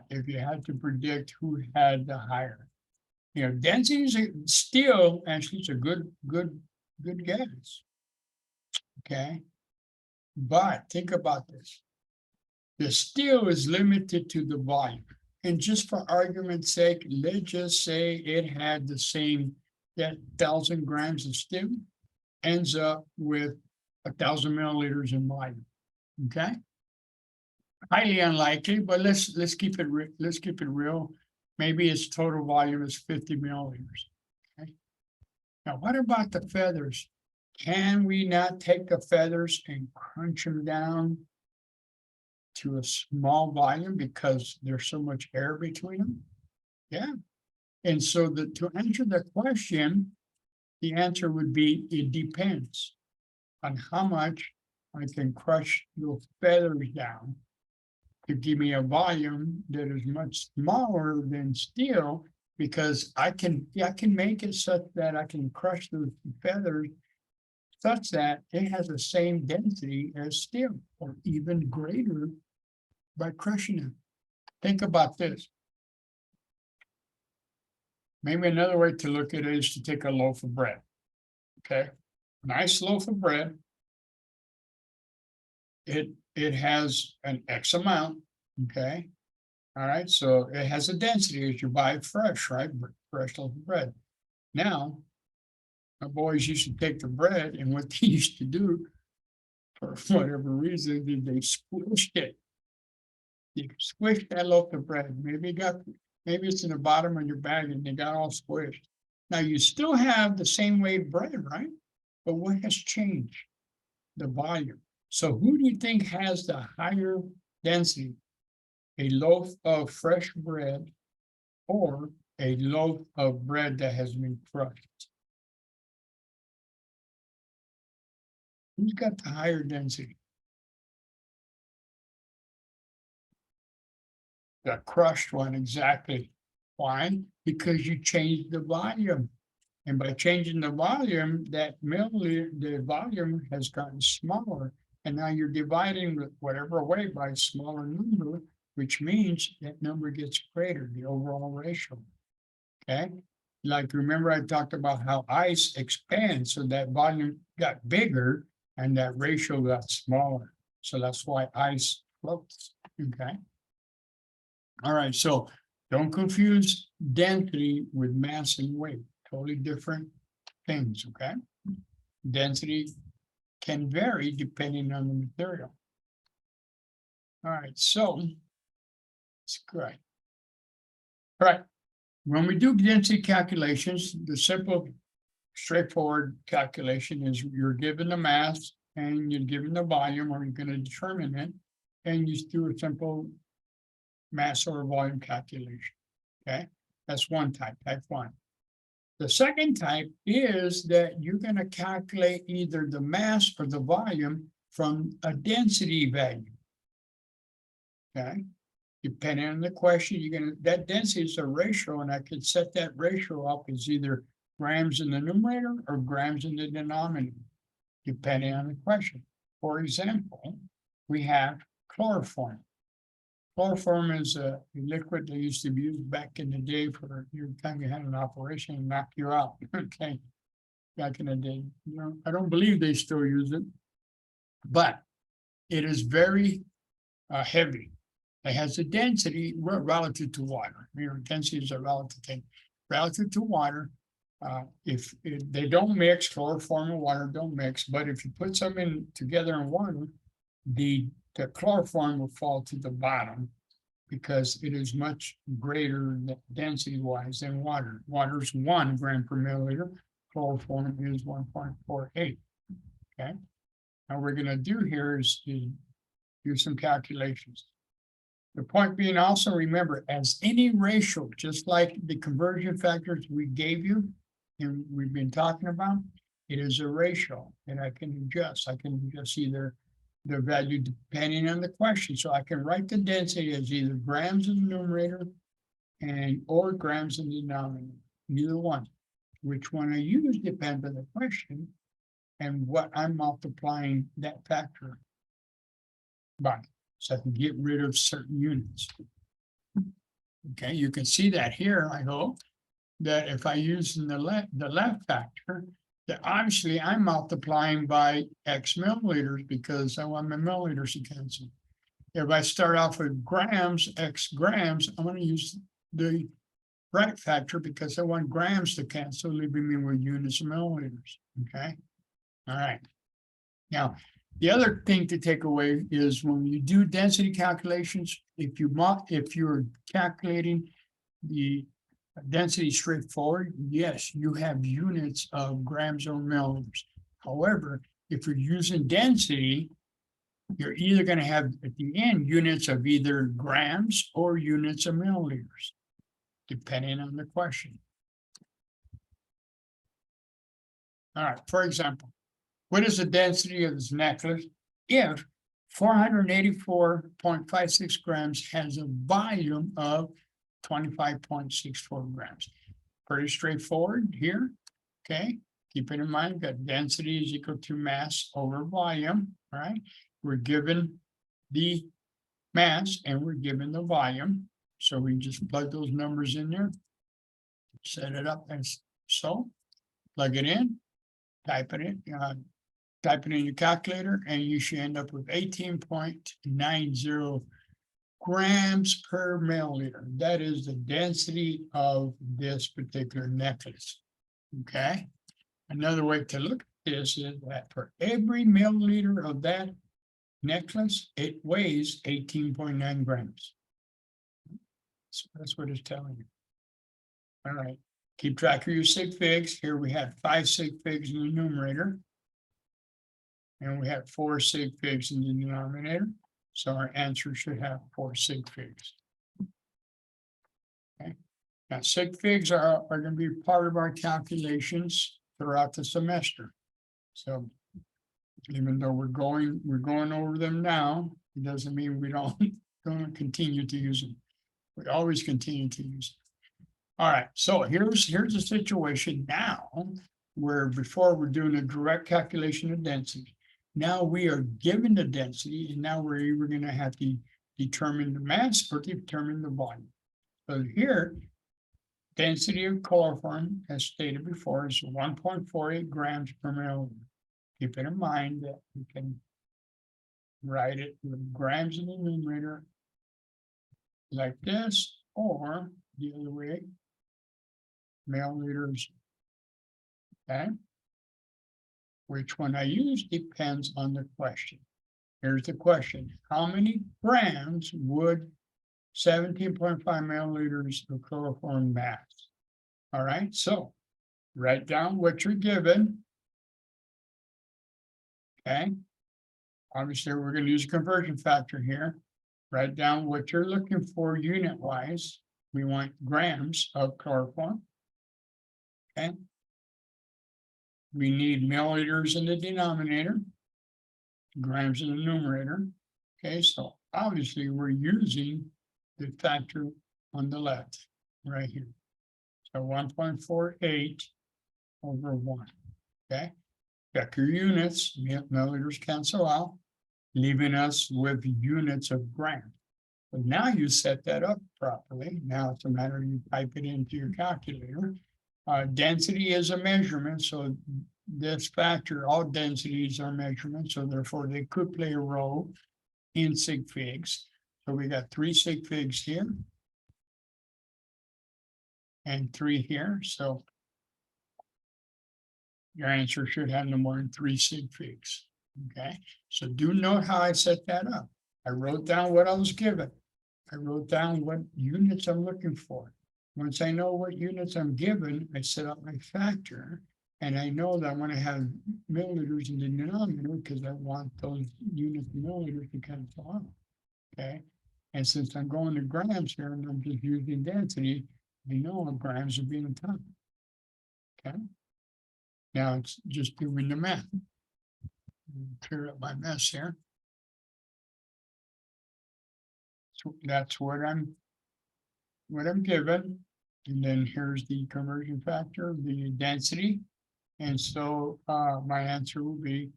If you had to predict who had the higher, density is steel actually it's a good guess. Okay, but think about this. The steel is limited to the volume, and just for argument's sake, let's just say it had the same, that 1,000 grams of steel ends up with 1,000 milliliters in volume. Okay. Highly unlikely, but let's keep it real. Maybe its total volume is 50 milliliters. Okay. Now, what about the feathers? Can we not take the feathers and crunch them down to a small volume because there's so much air between them? Yeah. And so to answer the question, the answer would be it depends on how much I can crush those feathers down to give me a volume that is much smaller than steel, because I can make it such that I can crush those feathers such that it has the same density as steel or even greater by crushing it. Think about this. Maybe another way to look at it is to take a loaf of bread. Okay, nice loaf of bread. It has an X amount. Okay. All right, so it has a density as you buy it fresh, right? Fresh loaf of bread. Now, my boys used to take the bread, and what they used to do, for whatever reason, they squished it. You squish that loaf of bread. Maybe it's in the bottom of your bag and they got all squished. Now you still have the same weight bread, right? But what has changed? The volume. So who do you think has the higher density? A loaf of fresh bread or a loaf of bread that has been crushed? Who's got the higher density? The crushed one, exactly. Why? Because you changed the volume. And by changing the volume, that milliliter, the volume has gotten smaller. And now you're dividing with whatever way by a smaller number, which means that number gets greater, the overall ratio. Okay. Like, remember I talked about how ice expands, so that volume got bigger and that ratio got smaller. So that's why ice floats. Okay. All right, so don't confuse density with mass and weight, totally different things, okay? Density can vary depending on the material. All right, so it's great. All right, when we do density calculations, the simple, straightforward calculation is you're given the mass and you're given the volume, or you're going to determine it, and you do a simple mass or volume calculation. Okay, that's one type, type one. The second type is that you're going to calculate either the mass or the volume from a density value. Okay, depending on the question, you're going to, that density is a ratio, and I could set that ratio up as either grams in the numerator or grams in the denominator, depending on the question. For example, we have chloroform. Chloroform is a liquid that used to be used back in the day for your time you had an operation and knock you out. Okay, back in the day, you know, I don't believe they still use it, but it is very heavy. It has a density relative to water. Your density is a relative thing. Relative to water, if they don't mix, chloroform and water don't mix, but if you put some in together in water, the chloroform will fall to the bottom because it is much greater density wise than water. Water is 1 gram per milliliter. Chloroform is 1.48. Okay. Now we're going to do here is do some calculations. The point being, also remember, as any ratio, just like the conversion factors we gave you and we've been talking about, it is a ratio and I can adjust. I can adjust either the value depending on the question. So I can write the density as either grams in the numerator and or grams in the denominator, either one. Which one I use depends on the question and what I'm multiplying that factor by. So I can get rid of certain units. Okay, you can see that here, I hope, that if I use in the left factor, that obviously I'm multiplying by X milliliters because I want my milliliters to cancel. If I start off with grams, X grams, I'm going to use the right factor because I want grams to cancel, leaving me with units and milliliters. Okay. All right. Now, the other thing to take away is when you do density calculations, if you're calculating the density straightforward, yes, you have units of grams or milliliters. However, if you're using density, you're either going to have at the end units of either grams or units of milliliters, depending on the question. All right, for example, what is the density of this necklace? if 484.56 grams has a volume of 25.64 grams. Pretty straightforward here, okay? Keep it in mind that density is equal to mass over volume, right? We're given the mass and we're given the volume. So we just plug those numbers in there, set it up as so, plug it in, type it in your calculator, and you should end up with 18.90 grams per milliliter. That is the density of this particular necklace. Okay. Another way to look at this is that for every milliliter of that necklace, it weighs 18.9 grams. So that's what it's telling you. All right. Keep track of your sig figs. Here we had 5 sig figs in the numerator. And we had 4 sig figs in the denominator. So our answer should have 4 sig figs. Okay. Now sig figs are going to be part of our calculations throughout the semester. So even though we're going over them now, it doesn't mean we don't continue to use them. We always continue to use them. All right, so here's a situation now where before we're doing a direct calculation of density. Now we are given the density, and now we're either going to have to determine the mass or determine the volume. So here, density of chloroform, as stated before, is 1.48 grams per milliliter. Keep it in mind that you can write it with grams in the numerator like this, or the other way, milliliters. Okay. Which one I use depends on the question. Here's the question. How many grams would 17.5 milliliters of chloroform mass? All right, so write down what you're given. Okay. Obviously, we're going to use a conversion factor here. Write down what you're looking for unit-wise. We want grams of chloroform. Okay. We need milliliters in the denominator, grams in the numerator. Okay, so obviously we're using the factor on the left, right here. So 1.48 over 1. Okay, check your units. Milliliters cancel out, leaving us with units of grams. But now you set that up properly. Now it's a matter of you type it into your calculator. Density is a measurement, so this factor, all densities are measurements, so therefore they could play a role in sig figs. So we got 3 sig figs here and 3 here. So your answer should have no more than 3 sig figs. Okay, so do note how I set that up. I wrote down what I was given. I wrote down what units I'm looking for. Once I know what units I'm given, I set up my factor, and I know that I'm going to have milliliters in the denominator because I want those units of milliliters to cancel out. Okay, and since I'm going to grams here and I'm just using density, I know what grams are being done. Okay, now it's just doing the math. Clear up my mess here. So that's what I'm given, and then here's the conversion factor, the density, and so my answer will be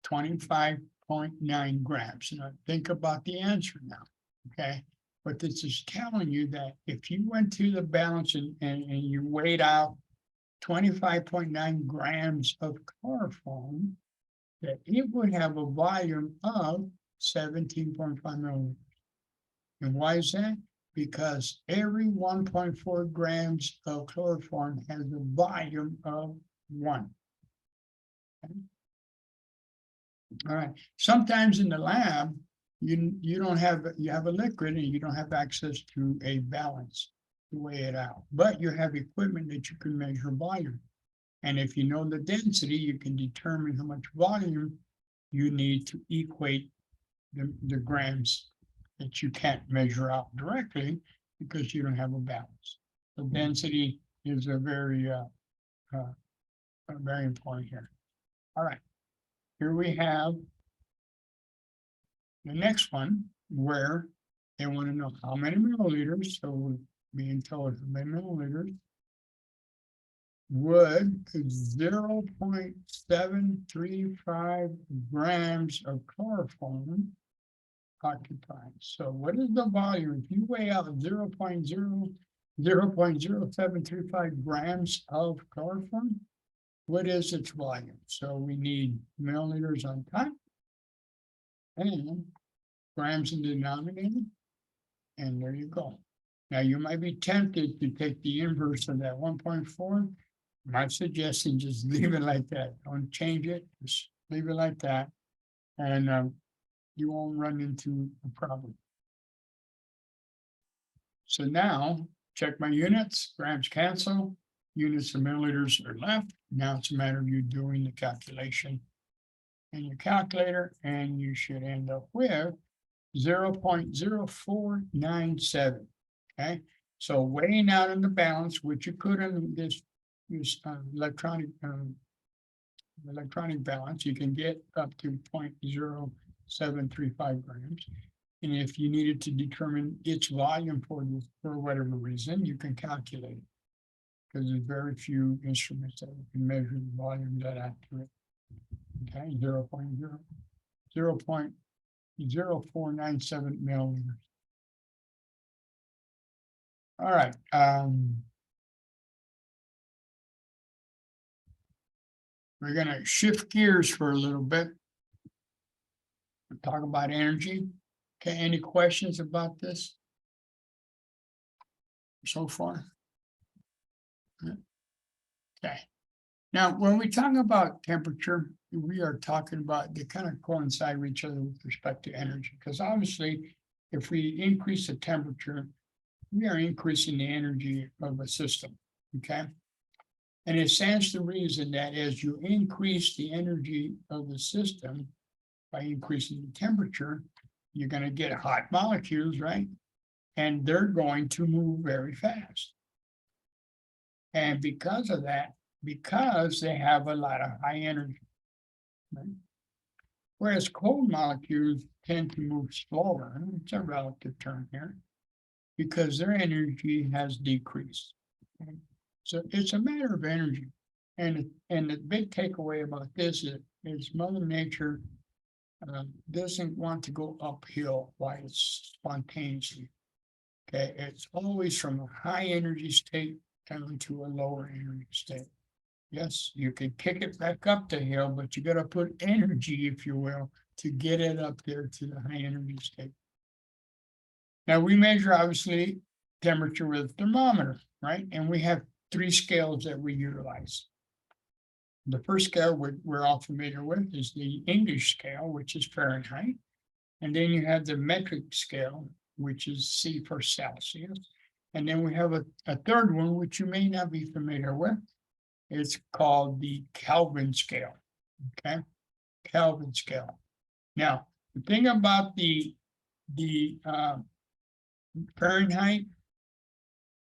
25.9 grams. Now think about the answer now, okay? But this is telling you that if you went to the balance and you weighed out 25.9 grams of chloroform, that it would have a volume of 17.5 milliliters. And why is that? Because every 1.4 grams of chloroform has a volume of 1. Okay. All right. Sometimes in the lab, you have a liquid and you don't have access to a balance to weigh it out, but you have equipment that you can measure volume. And if you know the density, you can determine how much volume you need to equate the grams that you can't measure out directly because you don't have a balance. So density is a very important here. All right, here we have The next one, where they want to know how many milliliters, so we're being told how many milliliters would 0.735 grams of chloroform occupy. So what is the volume? If you weigh out 0.0735 grams of chloroform, what is its volume? So we need milliliters on top and grams in the denominator. And there you go. Now you might be tempted to take the inverse of that 1.4. My suggestion, just leave it like that. Don't change it. Just leave it like that. And you won't run into a problem. So now check my units. Grams cancel. Units of milliliters are left. Now it's a matter of you doing the calculation in your calculator, and you should end up with 0.0497. Okay, so weighing out in the balance, which you could in this electronic balance, you can get up to 0.0735 grams. And if you needed to determine its volume for whatever reason, you can calculate it, because there's very few instruments that can measure the volume that accurate. Okay, 0.0497 milliliters. All right. We're going to shift gears for a little bit. We'll talk about energy. Okay, any questions about this so far? Okay. Now, when we talk about temperature, we are talking about, they kind of coincide with each other with respect to energy, because obviously, if we increase the temperature, we are increasing the energy of a system, okay? And it stands to reason that as you increase the energy of the system by increasing the temperature, you're going to get hot molecules, right? And they're going to move very fast. And because of that, because they have a lot of high energy, right? Whereas cold molecules tend to move slower, it's a relative term here, because their energy has decreased. Okay? So it's a matter of energy. And the big takeaway about this is Mother Nature doesn't want to go uphill while it's spontaneously. Okay, it's always from a high energy state down to a lower energy state. Yes, you can kick it back up the hill, but you got to put energy, if you will, to get it up there to the high energy state. Now we measure obviously temperature with a thermometer, right? And we have 3 scales that we utilize. The first scale we're all familiar with is the English scale, which is Fahrenheit. And then you have the metric scale, which is C for Celsius. And then we have a third one, which you may not be familiar with. It's called the Kelvin scale. Okay, Kelvin scale. Now, the thing about the Fahrenheit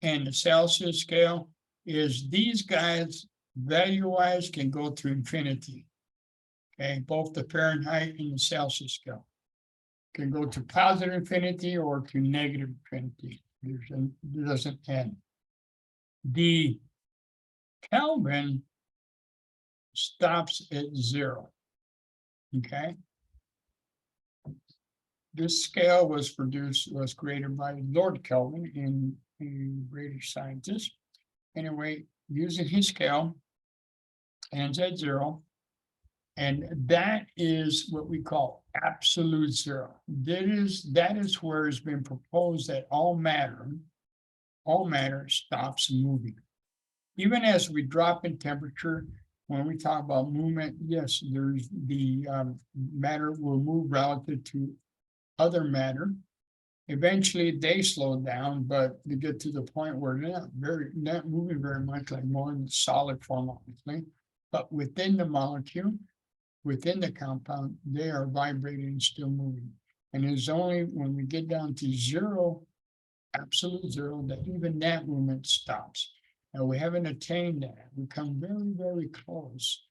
and the Celsius scale is these guys value-wise can go to infinity. Okay, both the Fahrenheit and the Celsius scale can go to positive infinity or to negative infinity. It doesn't end. The Kelvin stops at 0. Okay. This scale was created by Lord Kelvin, a British scientist. Anyway, using his scale, ends at 0. And that is what we call absolute 0. That is where it's been proposed that all matter stops moving. Even as we drop in temperature, when we talk about movement, yes, there's the matter will move relative to other matter. Eventually they slow down, but they get to the point where they're not moving very much, like more in the solid form, obviously. But within the molecule, within the compound, they are vibrating and still moving. And it's only when we get down to 0, absolute 0, that even that movement stops. Now, we haven't attained that. We come very, very close.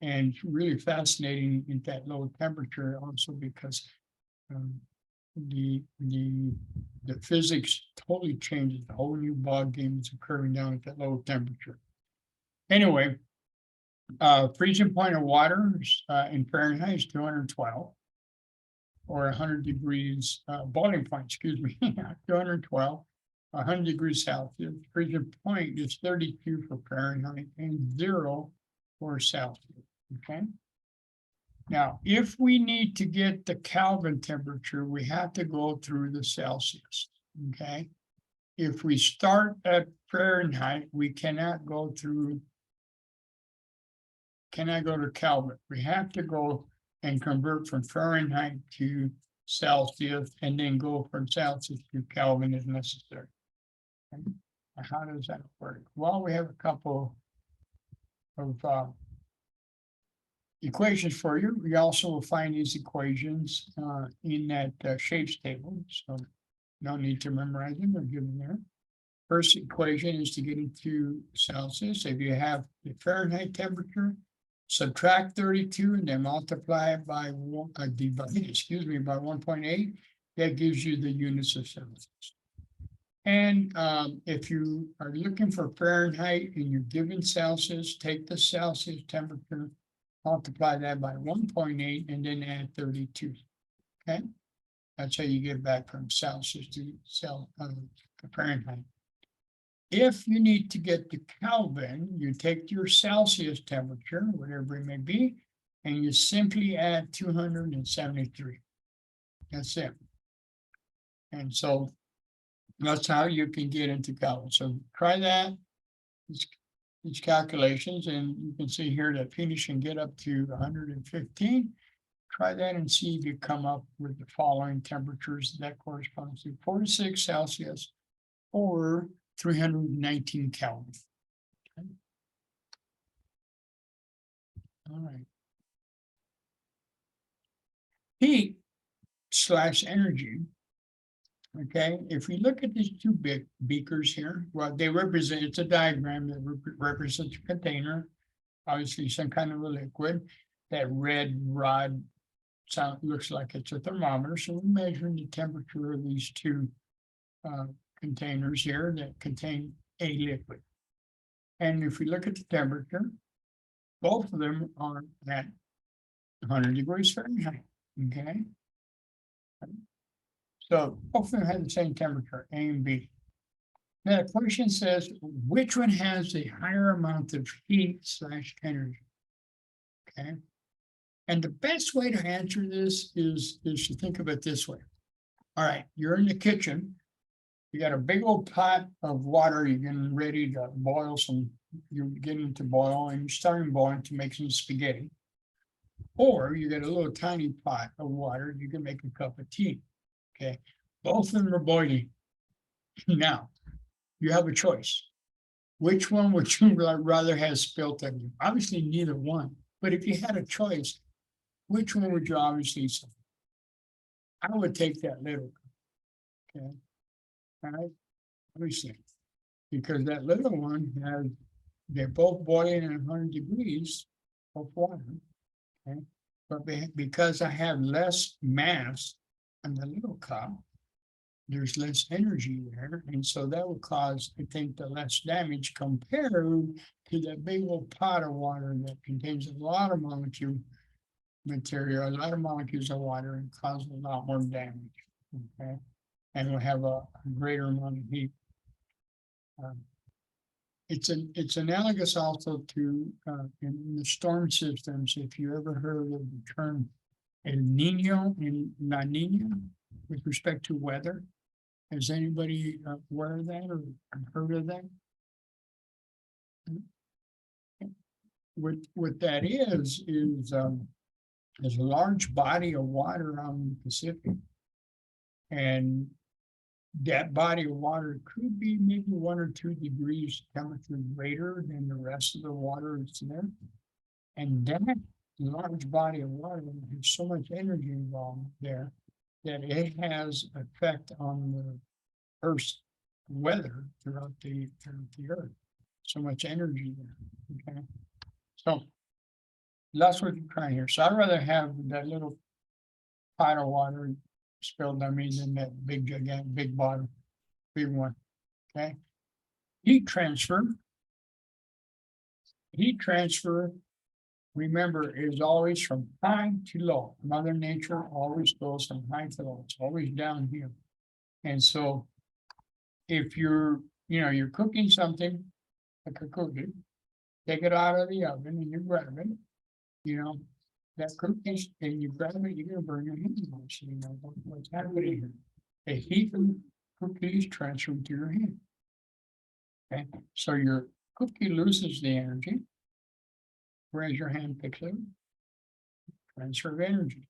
And really fascinating in that low temperature, also because the physics totally changes. The whole new ball game is occurring down at that low temperature. Anyway, freezing point of water in Fahrenheit is 212. Or 100 degrees, boiling point, excuse me, 212, 100 degrees Celsius. Freezing point is 32 for Fahrenheit and 0 for Celsius. Okay. Now, if we need to get the Kelvin temperature, we have to go through the Celsius. Okay. If we start at Fahrenheit, we cannot go to Kelvin. We have to go and convert from Fahrenheit to Celsius and then go from Celsius to Kelvin if necessary. Okay. How does that work? Well, we have a couple of equations for you. We also will find these equations in that shapes table, so no need to memorize them, they're given there. First equation is to get into Celsius. If you have the Fahrenheit temperature, subtract 32 and then multiply it by by 1.8. That gives you the units of Celsius. And if you are looking for Fahrenheit and you're given Celsius, take the Celsius temperature, multiply that by 1.8 and then add 32. Okay, that's how you get back from Celsius to Fahrenheit. If you need to get to Kelvin, you take your Celsius temperature, whatever it may be, and you simply add 273. That's it. And so that's how you can get into Kelvin. So try that, these calculations, and you can see here that Phoenix can get up to 115. Try that and see if you come up with the following temperatures that corresponds to 46 Celsius or 319 Kelvin. Okay. All right. Heat / energy. Okay, if we look at these two big beakers here, well, they represent, it's a diagram that represents a container, obviously some kind of a liquid. That red rod looks like it's a thermometer, so we're measuring the temperature of these two containers here that contain a liquid. And if we look at the temperature, both of them are at 100 degrees Fahrenheit. Okay. So both of them have the same temperature, A and B. Now the question says, which one has a higher amount of heat / energy? Okay. And the best way to answer this is to think of it this way. All right, you're in the kitchen. You got a big old pot of water. You're getting ready to boil you're getting to boil and you're starting boiling to make some spaghetti. Or you get a little tiny pot of water. You can make a cup of tea. Okay, both of them are boiling. Now, you have a choice. Which one would you rather have spilt on you? Obviously, neither one. But if you had a choice, which one would you obviously say? I would take that little. Okay, all right, obviously, because that little one has, they're both boiling at 100 degrees of water. Okay, but because I have less mass on the little cup, there's less energy there, and so that will cause, I think, the less damage compared to that big old pot of water that contains a lot of molecule material, a lot of molecules of water, and causes a lot more damage. Okay, and will have a greater amount of heat. It's analogous also to in the storm systems. If you ever heard of the term El Nino and La Nina with respect to weather, is anybody aware of that or heard of that? What that is there's a large body of water on the Pacific, and that body of water could be maybe 1 or 2 degrees temperature greater than the rest of the water that's there. And that large body of water has so much energy involved there that it has effect on the Earth's weather throughout the Earth. So much energy there. Okay. So that's what you're trying here. So I'd rather have that little pot of water spilled, I mean, in that big, gigantic, big bottom, big one, okay? Heat transfer. Heat transfer, remember, is always from high to low. Mother Nature always goes from high to low. It's always downhill. And so if you're, you're cooking something, like a cookie, take it out of the oven and you grab it, that cookie, and you grab it, you're gonna burn your hands off. So you know what's happening here. The heat of the cookie is transferred to your hand. Okay, so your cookie loses the energy, whereas your hand picks it up. Transfer of energy.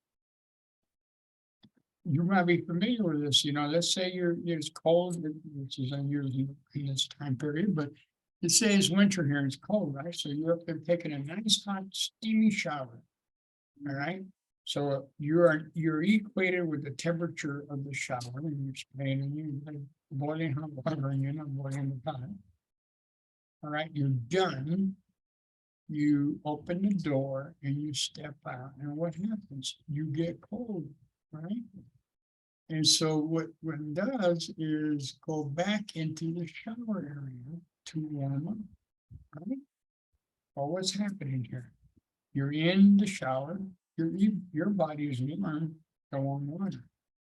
You might be familiar with this, let's say it's cold, which is unusual in this time period, but let's say it's winter here, it's cold, right? So you're up there taking a nice hot steamy shower. All right, so you're equated with the temperature of the shower, and you're spraying and you're boiling hot water, and you're not boiling the pot. All right, you're done. You open the door and you step out, and what happens? You get cold, right? And so what it does is go back into the shower area to warm up, right? Well, what's happening here? You're in the shower, your body is warm, the warm water.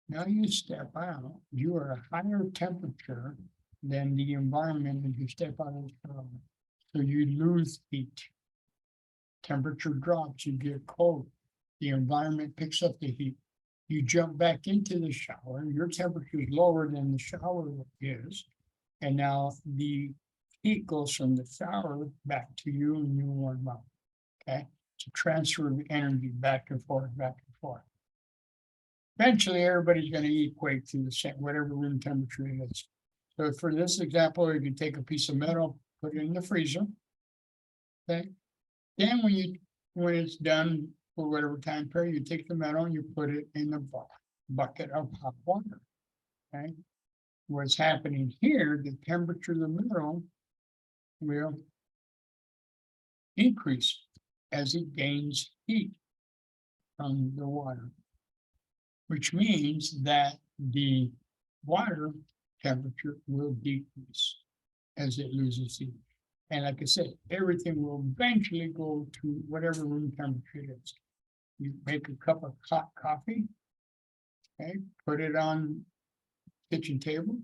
Now you step out, you are a higher temperature than the environment as you step out of the shower. So you lose heat. Temperature drops, you get cold. The environment picks up the heat. You jump back into the shower, your temperature is lower than the shower is. And now the heat goes from the shower back to you and you warm up. Okay. To transfer of energy back and forth, back and forth. Eventually, everybody's going to equate to the same, whatever room temperature it is. So for this example, you can take a piece of metal, put it in the freezer. Okay. Then when it's done for whatever time period, you take the metal and you put it in the bucket of hot water. Okay. What's happening here, the temperature of the metal will increase as it gains heat from the water, which means that the water temperature will decrease as it loses heat. And like I said, everything will eventually go to whatever room temperature it is. You make a cup of hot coffee, okay, put it on kitchen table,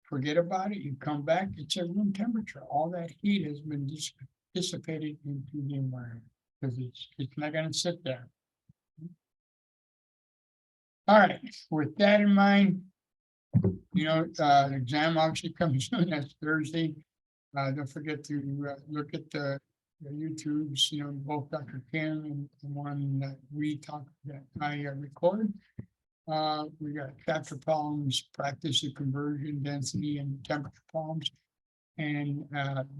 forget about it, you come back, it's at room temperature. All that heat has been dissipated into the environment because it's not going to sit there. All right, with that in mind, the exam obviously comes soon. That's Thursday. Don't forget to look at the YouTubes, both Dr. Kim and the one that I record. We got chapter problems, practice of conversion, density, and temperature problems. And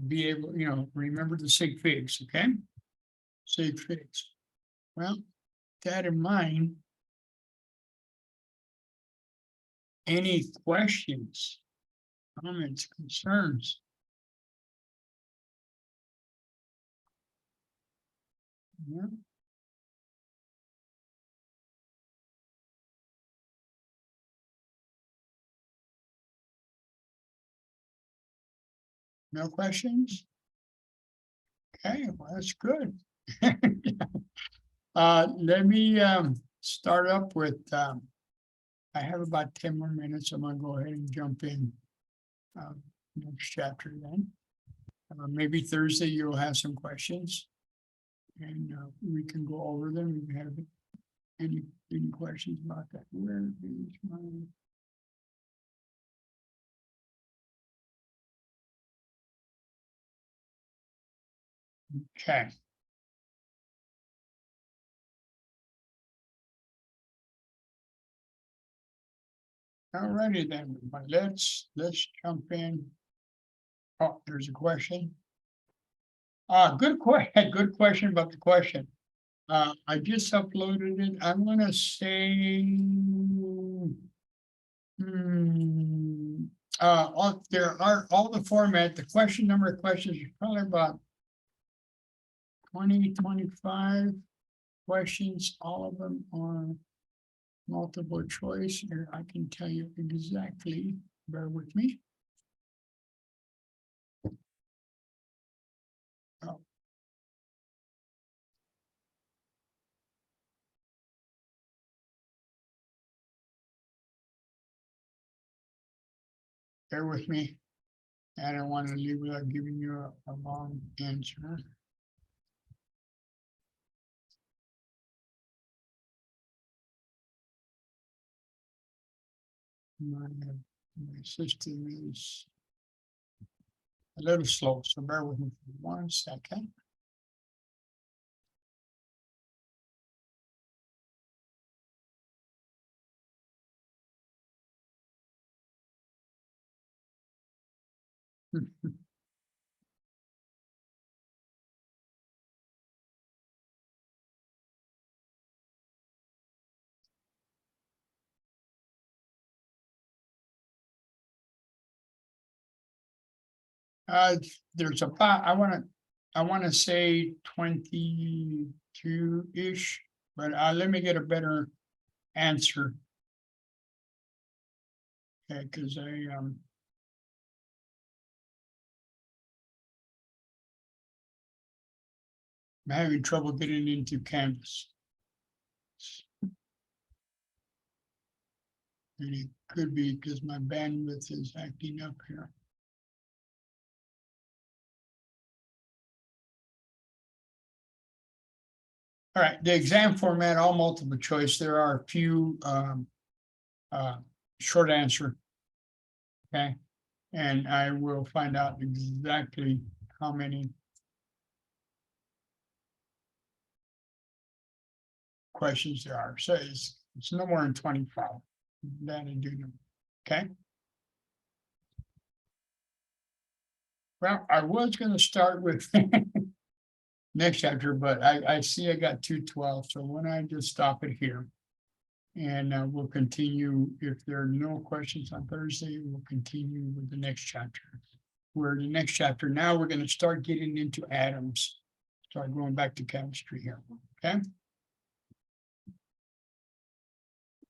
be able, remember the sig figs, okay? Sig figs. Well, that in mind, any questions, comments, concerns? Yeah. No questions? Okay, well, that's good. Let me start up with, I have about 10 more minutes. I'm gonna go ahead and jump in next chapter then. Maybe Thursday you'll have some questions and we can go over them. If you have any questions about that. Where is my... Okay. All righty then, let's jump in. Oh, there's a question. Good question about the question. I just uploaded it. I'm gonna say there are all the format, the question number of questions is probably about 20-25 questions. All of them are multiple choice, and I can tell you exactly, bear with me. Oh. Bear with me. I don't want to leave without giving you a long answer. My system is a little slow, so bear with me for 1 second. There's about, I want to say 22-ish, but let me get a better answer. Okay, because I'm having trouble getting into Canvas. And it could be because my bandwidth is acting up here. All right, the exam format, all multiple choice. There are a few short answer. Okay, and I will find out exactly how many questions there are. So it's no more than 25. That I do know. Okay. Well, I was going to start with next chapter, but I see I got 212. So when I just stop it here, and we'll continue. If there are no questions on Thursday, we'll continue with the next chapter. Where the next chapter, now we're going to start getting into atoms. Start going back to chemistry here. Okay.